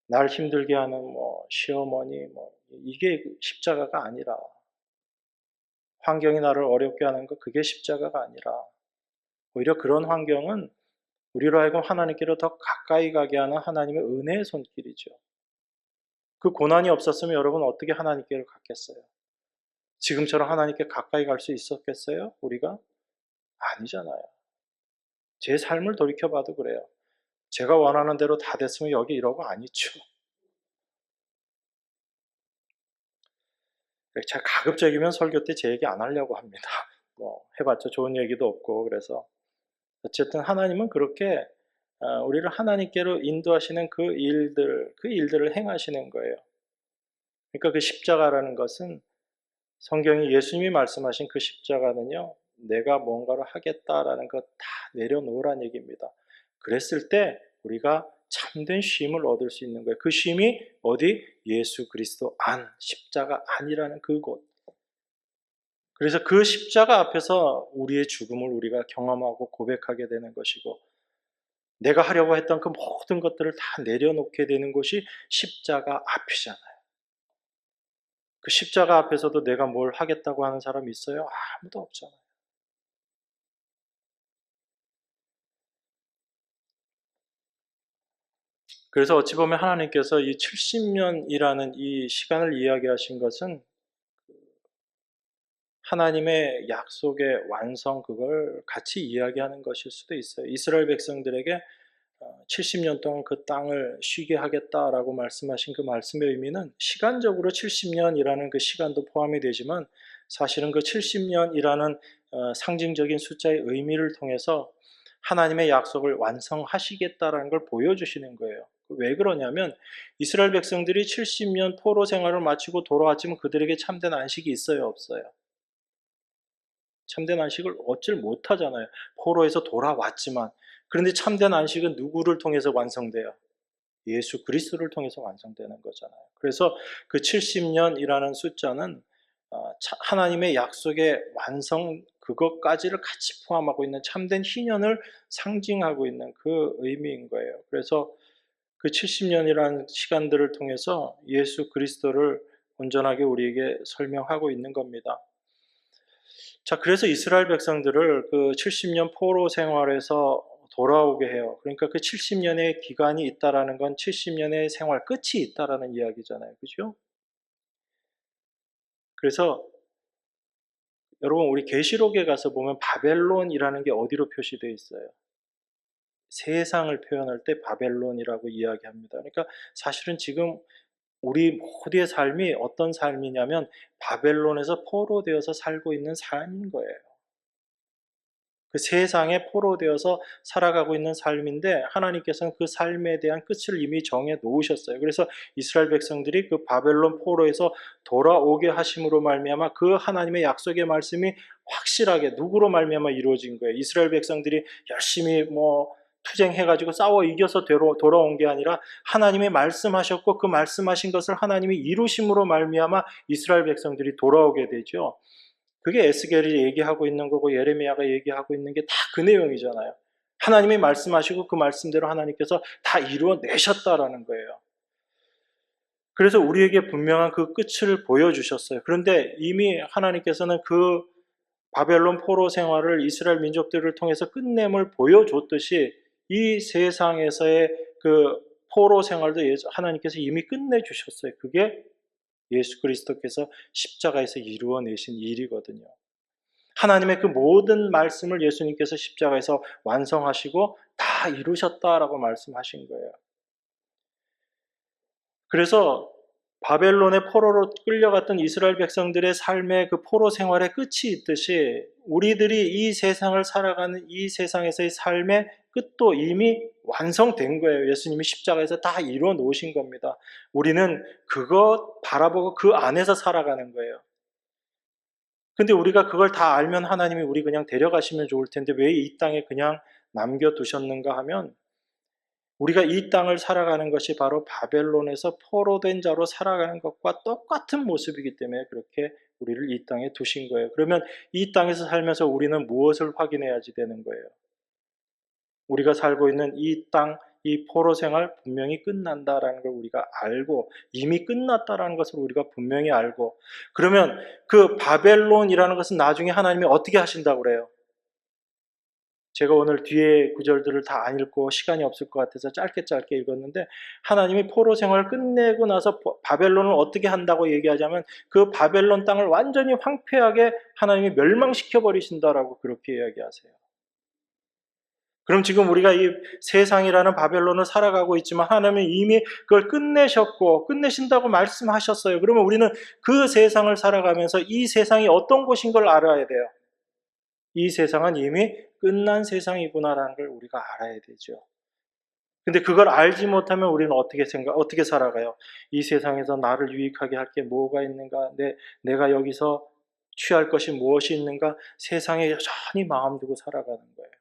날 힘들게 하는 시어머니 이게 십자가가 아니라, 환경이 나를 어렵게 하는 거 그게 십자가가 아니라, 오히려 그런 환경은 우리로 하여금 하나님께로 더 가까이 가게 하는 하나님의 은혜의 손길이죠. 그 고난이 없었으면 여러분 어떻게 하나님께로 갔겠어요? 지금처럼 하나님께 가까이 갈 수 있었겠어요? 우리가? 아니잖아요. 제 삶을 돌이켜봐도 그래요. 제가 원하는 대로 다 됐으면 여기 이러고 안 있죠. 제가 가급적이면 설교 때 제 얘기 안 하려고 합니다. 해봤자 좋은 얘기도 없고. 그래서 어쨌든 하나님은 그렇게 우리를 하나님께로 인도하시는 그 일들을 행하시는 거예요. 그러니까 그 십자가라는 것은, 성경이 예수님이 말씀하신 그 십자가는요, 내가 뭔가를 하겠다라는 것 다 내려놓으란 얘기입니다. 그랬을 때 우리가 참된 쉼을 얻을 수 있는 거예요. 그 쉼이 어디? 예수 그리스도 안, 십자가 안이라는 그곳. 그래서 그 십자가 앞에서 우리의 죽음을 우리가 경험하고 고백하게 되는 것이고, 내가 하려고 했던 그 모든 것들을 다 내려놓게 되는 것이 십자가 앞이잖아요. 그 십자가 앞에서도 내가 뭘 하겠다고 하는 사람이 있어요? 아무도 없잖아요. 그래서 어찌 보면 하나님께서 이 70년이라는 이 시간을 이야기하신 것은 하나님의 약속의 완성, 그걸 같이 이야기하는 것일 수도 있어요. 이스라엘 백성들에게 70년 동안 그 땅을 쉬게 하겠다라고 말씀하신 그 말씀의 의미는 시간적으로 70년이라는 그 시간도 포함이 되지만, 사실은 그 70년이라는 상징적인 숫자의 의미를 통해서 하나님의 약속을 완성하시겠다라는 걸 보여주시는 거예요. 왜 그러냐면, 이스라엘 백성들이 70년 포로 생활을 마치고 돌아왔지만 그들에게 참된 안식이 있어요, 없어요? 참된 안식을 얻질 못하잖아요. 포로에서 돌아왔지만. 그런데 참된 안식은 누구를 통해서 완성돼요? 예수 그리스도를 통해서 완성되는 거잖아요. 그래서 그 70년이라는 숫자는 하나님의 약속의 완성, 그것까지를 같이 포함하고 있는 참된 희년을 상징하고 있는 그 의미인 거예요. 그래서 그 70년이라는 시간들을 통해서 예수 그리스도를 온전하게 우리에게 설명하고 있는 겁니다. 자, 그래서 이스라엘 백성들을 그 70년 포로 생활에서 돌아오게 해요. 그러니까 그 70년의 기간이 있다라는 건 70년의 생활 끝이 있다라는 이야기잖아요. 그죠? 그래서 여러분, 우리 계시록에 가서 보면 바벨론이라는 게 어디로 표시되어 있어요? 세상을 표현할 때 바벨론이라고 이야기합니다. 그러니까 사실은 지금 우리 모두의 삶이 어떤 삶이냐면 바벨론에서 포로되어서 살고 있는 삶인 거예요. 그 세상에 포로되어서 살아가고 있는 삶인데, 하나님께서는 그 삶에 대한 끝을 이미 정해 놓으셨어요. 그래서 이스라엘 백성들이 그 바벨론 포로에서 돌아오게 하심으로 말미암아 그 하나님의 약속의 말씀이 확실하게 누구로 말미암아 이루어진 거예요. 이스라엘 백성들이 열심히 투쟁해가지고 싸워 이겨서 돌아온 게 아니라 하나님이 말씀하셨고 그 말씀하신 것을 하나님이 이루심으로 말미암아 이스라엘 백성들이 돌아오게 되죠. 그게 에스겔이 얘기하고 있는 거고 예레미야가 얘기하고 있는 게 다 그 내용이잖아요. 하나님이 말씀하시고 그 말씀대로 하나님께서 다 이루어내셨다라는 거예요. 그래서 우리에게 분명한 그 끝을 보여주셨어요. 그런데 이미 하나님께서는 그 바벨론 포로 생활을 이스라엘 민족들을 통해서 끝냄을 보여줬듯이 이 세상에서의 그 포로 생활도 하나님께서 이미 끝내주셨어요. 그게 예수 그리스도께서 십자가에서 이루어내신 일이거든요. 하나님의 그 모든 말씀을 예수님께서 십자가에서 완성하시고 다 이루셨다라고 말씀하신 거예요. 그래서 바벨론의 포로로 끌려갔던 이스라엘 백성들의 삶의 그 포로 생활의 끝이 있듯이 우리들이 이 세상을 살아가는 이 세상에서의 삶의 끝도 이미 완성된 거예요. 예수님이 십자가에서 다 이루어 놓으신 겁니다. 우리는 그것 바라보고 그 안에서 살아가는 거예요. 근데 우리가 그걸 다 알면 하나님이 우리 그냥 데려가시면 좋을 텐데 왜 이 땅에 그냥 남겨두셨는가 하면, 우리가 이 땅을 살아가는 것이 바로 바벨론에서 포로된 자로 살아가는 것과 똑같은 모습이기 때문에 그렇게 우리를 이 땅에 두신 거예요. 그러면 이 땅에서 살면서 우리는 무엇을 확인해야지 되는 거예요? 우리가 살고 있는 이 땅, 이 포로 생활 분명히 끝난다라는 걸 우리가 알고, 이미 끝났다라는 것을 우리가 분명히 알고, 그러면 그 바벨론이라는 것은 나중에 하나님이 어떻게 하신다고 그래요? 제가 오늘 뒤에 구절들을 다 안 읽고 시간이 없을 것 같아서 짧게 읽었는데, 하나님이 포로 생활을 끝내고 나서 바벨론을 어떻게 한다고 얘기하자면 그 바벨론 땅을 완전히 황폐하게 하나님이 멸망시켜 버리신다라고 그렇게 이야기하세요. 그럼 지금 우리가 이 세상이라는 바벨론을 살아가고 있지만 하나님은 이미 그걸 끝내셨고 끝내신다고 말씀하셨어요. 그러면 우리는 그 세상을 살아가면서 이 세상이 어떤 곳인 걸 알아야 돼요. 이 세상은 이미 끝난 세상이구나라는 걸 우리가 알아야 되죠. 근데 그걸 알지 못하면 우리는 어떻게 살아가요? 이 세상에서 나를 유익하게 할 게 뭐가 있는가? 내가 여기서 취할 것이 무엇이 있는가? 세상에 여전히 마음 두고 살아가는 거예요.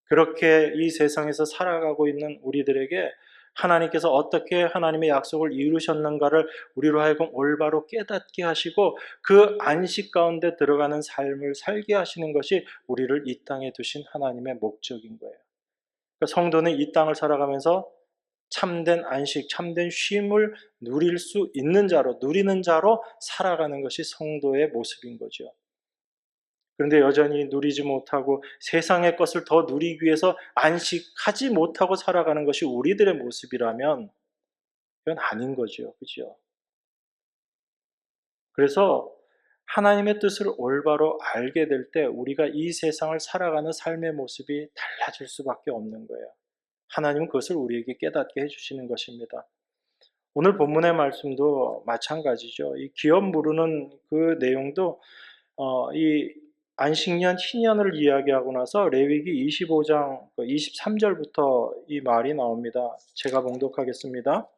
그렇게 이 세상에서 살아가고 있는 우리들에게 하나님께서 어떻게 하나님의 약속을 이루셨는가를 우리로 하여금 올바로 깨닫게 하시고 그 안식 가운데 들어가는 삶을 살게 하시는 것이 우리를 이 땅에 두신 하나님의 목적인 거예요. 그러니까 성도는 이 땅을 살아가면서 참된 안식, 참된 쉼을 누릴 수 있는 자로, 누리는 자로 살아가는 것이 성도의 모습인 거죠. 그런데 여전히 누리지 못하고 세상의 것을 더 누리기 위해서 안식하지 못하고 살아가는 것이 우리들의 모습이라면 그건 아닌 거죠. 그죠? 그래서 하나님의 뜻을 올바로 알게 될 때 우리가 이 세상을 살아가는 삶의 모습이 달라질 수밖에 없는 거예요. 하나님은 그것을 우리에게 깨닫게 해주시는 것입니다. 오늘 본문의 말씀도 마찬가지죠. 이 기업 무르는 그 내용도 이 안식년 희년을 이야기하고 나서 레위기 25장 23절부터 이 말이 나옵니다. 제가 봉독하겠습니다.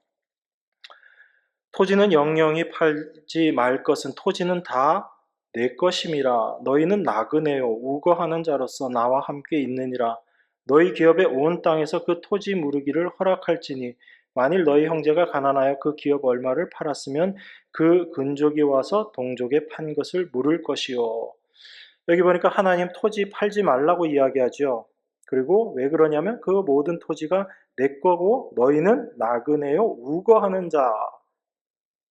토지는 영영이 팔지 말 것은 토지는 다 내 것임이라. 너희는 나그네요 우거하는 자로서 나와 함께 있느니라. 너희 기업의 온 땅에서 그 토지 무르기를 허락할지니 만일 너희 형제가 가난하여 그 기업 얼마를 팔았으면 그 근족이 와서 동족에 판 것을 물을 것이요. 여기 보니까 하나님 토지 팔지 말라고 이야기하죠. 그리고 왜 그러냐면 그 모든 토지가 내 거고 너희는 나그네요 우거하는 자,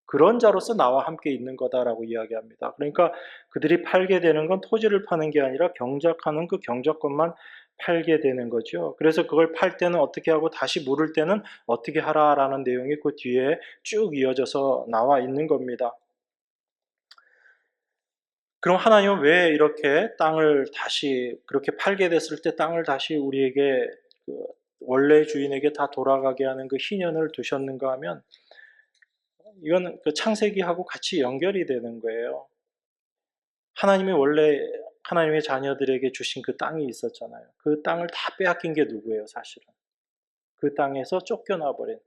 그런 자로서 나와 함께 있는 거다라고 이야기합니다. 그러니까 그들이 팔게 되는 건 토지를 파는 게 아니라 경작하는 그 경작권만 팔게 되는 거죠. 그래서 그걸 팔 때는 어떻게 하고 다시 물을 때는 어떻게 하라라는 내용이 그 뒤에 쭉 이어져서 나와 있는 겁니다. 그럼 하나님은 왜 이렇게 땅을 다시 그렇게 팔게 됐을 때 땅을 다시 우리에게 그 원래 주인에게 다 돌아가게 하는 그 희년을 두셨는가 하면 이건 그 창세기하고 같이 연결이 되는 거예요. 하나님이 원래 하나님의 자녀들에게 주신 그 땅이 있었잖아요. 그 땅을 다 빼앗긴 게 누구예요, 사실은? 그 땅에서 쫓겨나 버린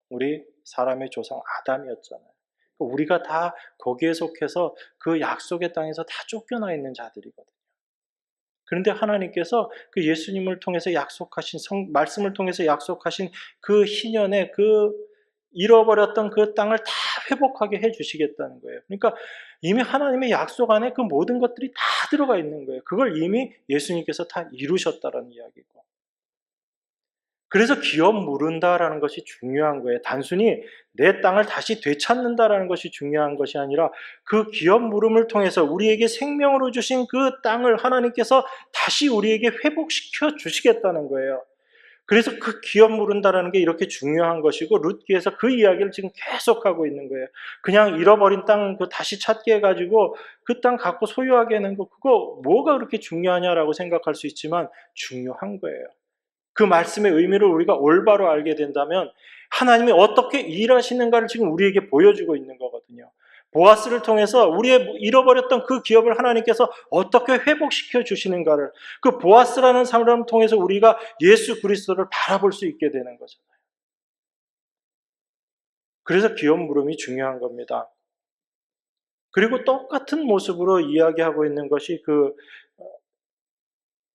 우리 사람의 조상 아담이었잖아요. 우리가 다 거기에 속해서 그 약속의 땅에서 다 쫓겨나 있는 자들이거든요. 그런데 하나님께서 그 예수님을 통해서 약속하신 말씀을 통해서 약속하신 그 희년의 그 잃어버렸던 그 땅을 다 회복하게 해 주시겠다는 거예요. 그러니까 이미 하나님의 약속 안에 그 모든 것들이 다 들어가 있는 거예요. 그걸 이미 예수님께서 다 이루셨다는 이야기고. 그래서 기업 무른다라는 것이 중요한 거예요. 단순히 내 땅을 다시 되찾는다라는 것이 중요한 것이 아니라 그 기업 물음을 통해서 우리에게 생명으로 주신 그 땅을 하나님께서 다시 우리에게 회복시켜 주시겠다는 거예요. 그래서 그 기업 무른다라는 게 이렇게 중요한 것이고 룻기에서 그 이야기를 지금 계속하고 있는 거예요. 그냥 잃어버린 땅 그 다시 찾게 해가지고 그 땅 갖고 소유하게 하는 거 그거 뭐가 그렇게 중요하냐라고 생각할 수 있지만 중요한 거예요. 그 말씀의 의미를 우리가 올바로 알게 된다면 하나님이 어떻게 일하시는가를 지금 우리에게 보여주고 있는 거거든요. 보아스를 통해서 우리의 잃어버렸던 그 기업을 하나님께서 어떻게 회복시켜 주시는가를, 그 보아스라는 사람을 통해서 우리가 예수 그리스도를 바라볼 수 있게 되는 거잖아요. 그래서 기업 물음이 중요한 겁니다. 그리고 똑같은 모습으로 이야기하고 있는 것이 그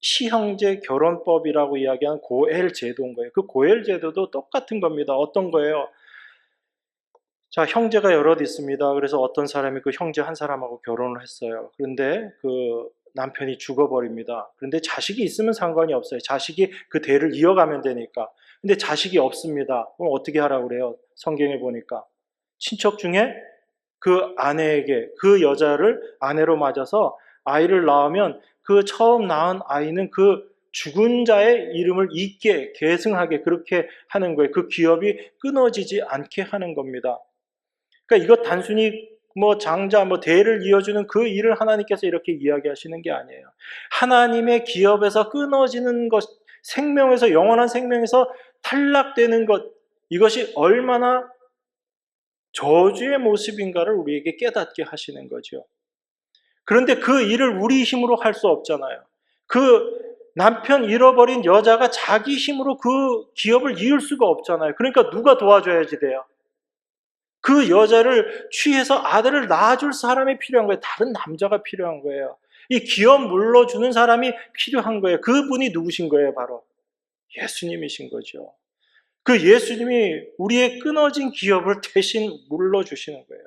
시형제 결혼법이라고 이야기하는 고엘 제도인 거예요. 그 고엘 제도도 똑같은 겁니다. 어떤 거예요? 자, 형제가 여럿 있습니다. 그래서 어떤 사람이 그 형제 한 사람하고 결혼을 했어요. 그런데 그 남편이 죽어버립니다. 그런데 자식이 있으면 상관이 없어요. 자식이 그 대를 이어가면 되니까. 근데 자식이 없습니다. 그럼 어떻게 하라고 그래요? 성경에 보니까. 친척 중에 그 아내에게, 그 여자를 아내로 맞아서 아이를 낳으면 그 처음 낳은 아이는 그 죽은 자의 이름을 잊게, 계승하게 그렇게 하는 거예요. 그 기업이 끊어지지 않게 하는 겁니다. 그러니까 이것 단순히 뭐 장자, 뭐 대를 이어주는 그 일을 하나님께서 이렇게 이야기하시는 게 아니에요. 하나님의 기업에서 끊어지는 것, 생명에서, 영원한 생명에서 탈락되는 것, 이것이 얼마나 저주의 모습인가를 우리에게 깨닫게 하시는 거죠. 그런데 그 일을 우리 힘으로 할 수 없잖아요. 그 남편 잃어버린 여자가 자기 힘으로 그 기업을 이을 수가 없잖아요. 그러니까 누가 도와줘야지 돼요? 그 여자를 취해서 아들을 낳아줄 사람이 필요한 거예요. 다른 남자가 필요한 거예요. 이 기업 물러주는 사람이 필요한 거예요. 그분이 누구신 거예요? 바로 예수님이신 거죠. 그 예수님이 우리의 끊어진 기업을 대신 물러주시는 거예요.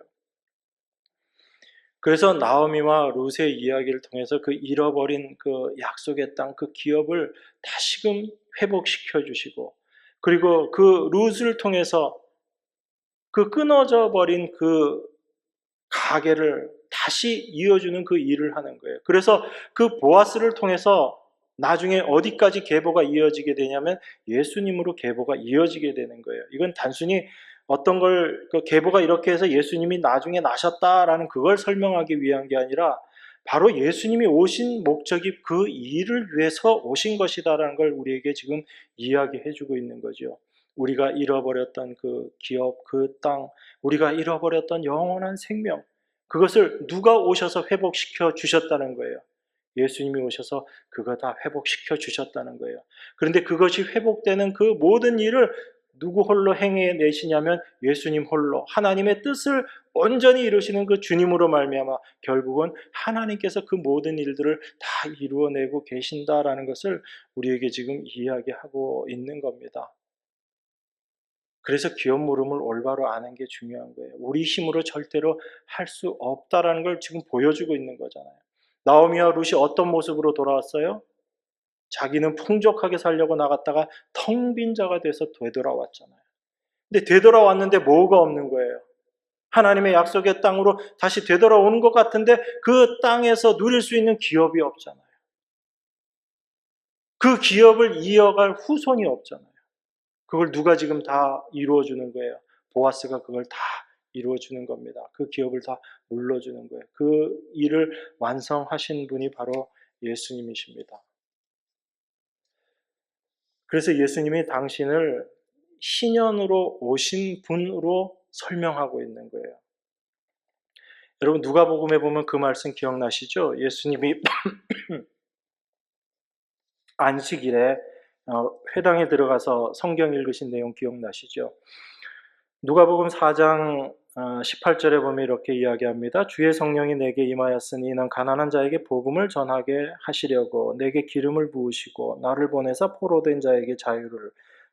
그래서 나오미와 룻의 이야기를 통해서 그 잃어버린 그 약속의 땅, 그 기업을 다시금 회복시켜 주시고, 그리고 그 룻을 통해서 그 끊어져 버린 그 가게를 다시 이어주는 그 일을 하는 거예요. 그래서 그 보아스를 통해서 나중에 어디까지 계보가 이어지게 되냐면 예수님으로 계보가 이어지게 되는 거예요. 이건 단순히 어떤 걸, 그 계보가 이렇게 해서 예수님이 나중에 나셨다라는 그걸 설명하기 위한 게 아니라 바로 예수님이 오신 목적이 그 일을 위해서 오신 것이다라는 걸 우리에게 지금 이야기해 주고 있는 거죠. 우리가 잃어버렸던 그 기업, 그 땅, 우리가 잃어버렸던 영원한 생명, 그것을 누가 오셔서 회복시켜 주셨다는 거예요. 예수님이 오셔서 그거 다 회복시켜 주셨다는 거예요. 그런데 그것이 회복되는 그 모든 일을 누구 홀로 행해내시냐면 예수님 홀로, 하나님의 뜻을 온전히 이루시는 그 주님으로 말미암아 결국은 하나님께서 그 모든 일들을 다 이루어내고 계신다라는 것을 우리에게 지금 이야기하고 있는 겁니다. 그래서 기업 물음을 올바로 아는 게 중요한 거예요. 우리 힘으로 절대로 할 수 없다라는 걸 지금 보여주고 있는 거잖아요. 나오미와 룻이 어떤 모습으로 돌아왔어요? 자기는 풍족하게 살려고 나갔다가 텅 빈 자가 돼서 되돌아왔잖아요. 근데 되돌아왔는데 뭐가 없는 거예요? 하나님의 약속의 땅으로 다시 되돌아오는 것 같은데 그 땅에서 누릴 수 있는 기업이 없잖아요. 그 기업을 이어갈 후손이 없잖아요. 그걸 누가 지금 다 이루어주는 거예요? 보아스가 그걸 다 이루어주는 겁니다. 그 기업을 다 물러주는 거예요. 그 일을 완성하신 분이 바로 예수님이십니다. 그래서 예수님이 당신을 신현으로 오신 분으로 설명하고 있는 거예요. 여러분 누가복음에 보면 그 말씀 기억나시죠? 예수님이 안식일에 회당에 들어가서 성경 읽으신 내용 기억나시죠? 누가복음 4장 18절에 보면 이렇게 이야기합니다. 주의 성령이 내게 임하였으니 이는 가난한 자에게 복음을 전하게 하시려고 내게 기름을 부으시고 나를 보내사 포로된 자에게 자유를,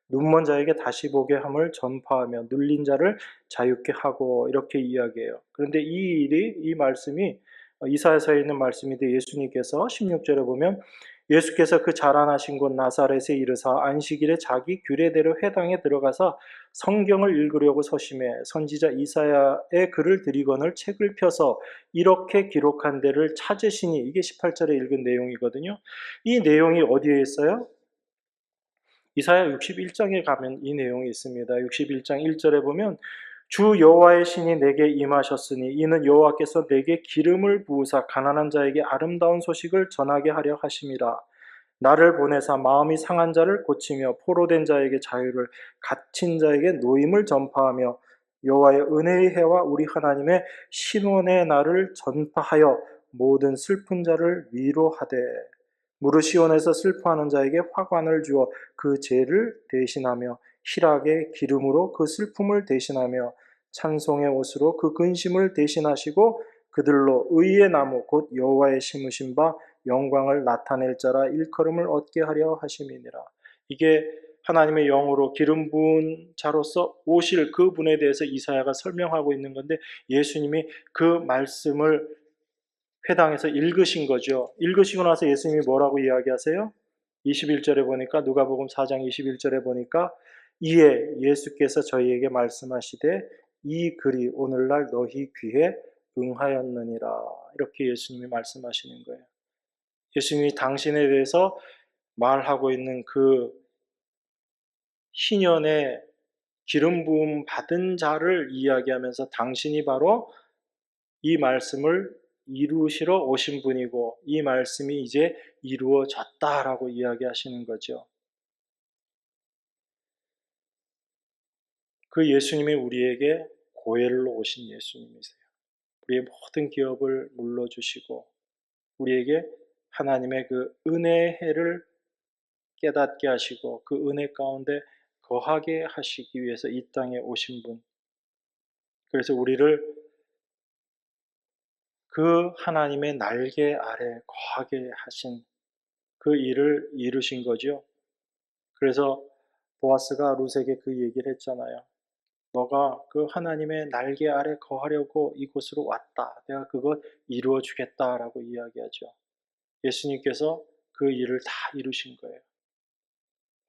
눈먼 자에게 다시 보게 함을 전파하며 눌린 자를 자유케 하고, 이렇게 이야기해요. 그런데 이 말씀이 이사야서에 있는 말씀인데 예수님께서 16절에 보면 예수께서 그 자라나신 곳 나사렛에 이르사 안식일에 자기 규례대로 회당에 들어가서 성경을 읽으려고 서심해 선지자 이사야의 글을 들이거늘 책을 펴서 이렇게 기록한 데를 찾으시니, 이게 18절에 읽은 내용이거든요. 이 내용이 어디에 있어요? 이사야 61장에 가면 이 내용이 있습니다. 61장 1절에 보면 주 여호와의 신이 내게 임하셨으니 이는 여호와께서 내게 기름을 부으사 가난한 자에게 아름다운 소식을 전하게 하려 하심이라. 나를 보내사 마음이 상한 자를 고치며 포로된 자에게 자유를, 갇힌 자에게 노임을 전파하며 여호와의 은혜의 해와 우리 하나님의 신원의 날을 전파하여 모든 슬픈 자를 위로하되 무릇 시온에서 슬퍼하는 자에게 화관을 주어 그 죄를 대신하며 희락의 기름으로 그 슬픔을 대신하며 찬송의 옷으로 그 근심을 대신하시고 그들로 의의 나무 곧 여호와의 심으신 바 영광을 나타낼 자라 일컬음을 얻게 하려 하심이니라. 이게 하나님의 영으로 기름 부은 자로서 오실 그 분에 대해서 이사야가 설명하고 있는 건데 예수님이 그 말씀을 회당에서 읽으신 거죠. 읽으시고 나서 예수님이 뭐라고 이야기하세요? 21절에 보니까 누가복음 4장 21절에 보니까 이에 예수께서 저희에게 말씀하시되 이 글이 오늘날 너희 귀에 응하였느니라. 이렇게 예수님이 말씀하시는 거예요. 예수님이 당신에 대해서 말하고 있는 그 희년의 기름 부음 받은 자를 이야기하면서 당신이 바로 이 말씀을 이루시러 오신 분이고 이 말씀이 이제 이루어졌다라고 이야기하시는 거죠. 그 예수님이 우리에게 고엘로 오신 예수님이세요. 우리의 모든 기업을 물러주시고 우리에게 하나님의 그 은혜의 해를 깨닫게 하시고 그 은혜 가운데 거하게 하시기 위해서 이 땅에 오신 분. 그래서 우리를 그 하나님의 날개 아래 거하게 하신 그 일을 이루신 거죠. 그래서 보아스가 룻에게 그 얘기를 했잖아요. 너가 그 하나님의 날개 아래 거하려고 이곳으로 왔다. 내가 그것 이루어 주겠다라고 이야기하죠. 예수님께서 그 일을 다 이루신 거예요.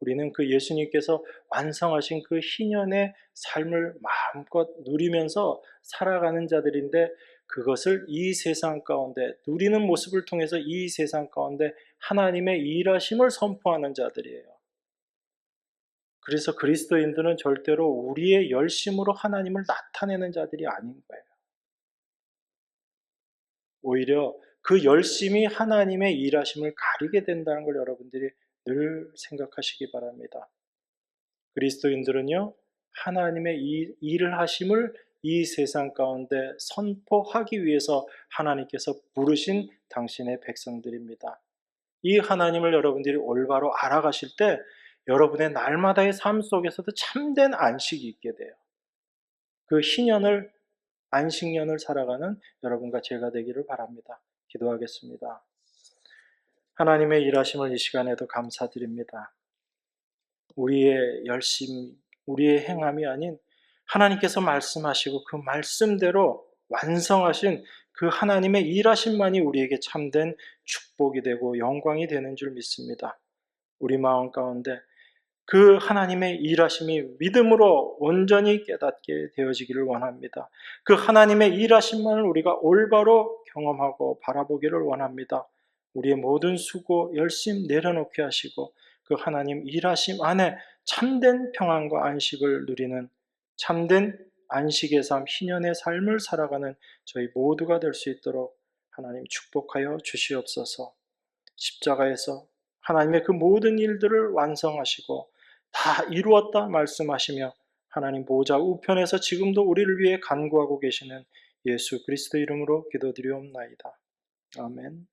우리는 그 예수님께서 완성하신 그 희년의 삶을 마음껏 누리면서 살아가는 자들인데, 그것을 이 세상 가운데 누리는 모습을 통해서 이 세상 가운데 하나님의 일하심을 선포하는 자들이에요. 그래서 그리스도인들은 절대로 우리의 열심으로 하나님을 나타내는 자들이 아닌 거예요. 오히려 그 열심이 하나님의 일하심을 가리게 된다는 걸 여러분들이 늘 생각하시기 바랍니다. 그리스도인들은요, 하나님의 이 일을 하심을 이 세상 가운데 선포하기 위해서 하나님께서 부르신 당신의 백성들입니다. 이 하나님을 여러분들이 올바로 알아가실 때 여러분의 날마다의 삶 속에서도 참된 안식이 있게 돼요. 그 희년을, 안식년을 살아가는 여러분과 제가 되기를 바랍니다. 기도하겠습니다. 하나님의 일하심을 이 시간에도 감사드립니다. 우리의 열심, 우리의 행함이 아닌 하나님께서 말씀하시고 그 말씀대로 완성하신 그 하나님의 일하심만이 우리에게 참된 축복이 되고 영광이 되는 줄 믿습니다. 우리 마음 가운데 그 하나님의 일하심이 믿음으로 온전히 깨닫게 되어지기를 원합니다. 그 하나님의 일하심만을 우리가 올바로 경험하고 바라보기를 원합니다. 우리의 모든 수고, 열심 내려놓게 하시고 그 하나님 일하심 안에 참된 평안과 안식을 누리는 참된 안식의 삶, 희년의 삶을 살아가는 저희 모두가 될 수 있도록 하나님 축복하여 주시옵소서. 십자가에서 하나님의 그 모든 일들을 완성하시고 다 이루었다 말씀하시며 하나님 보좌 우편에서 지금도 우리를 위해 간구하고 계시는 예수 그리스도 이름으로 기도드리옵나이다. 아멘.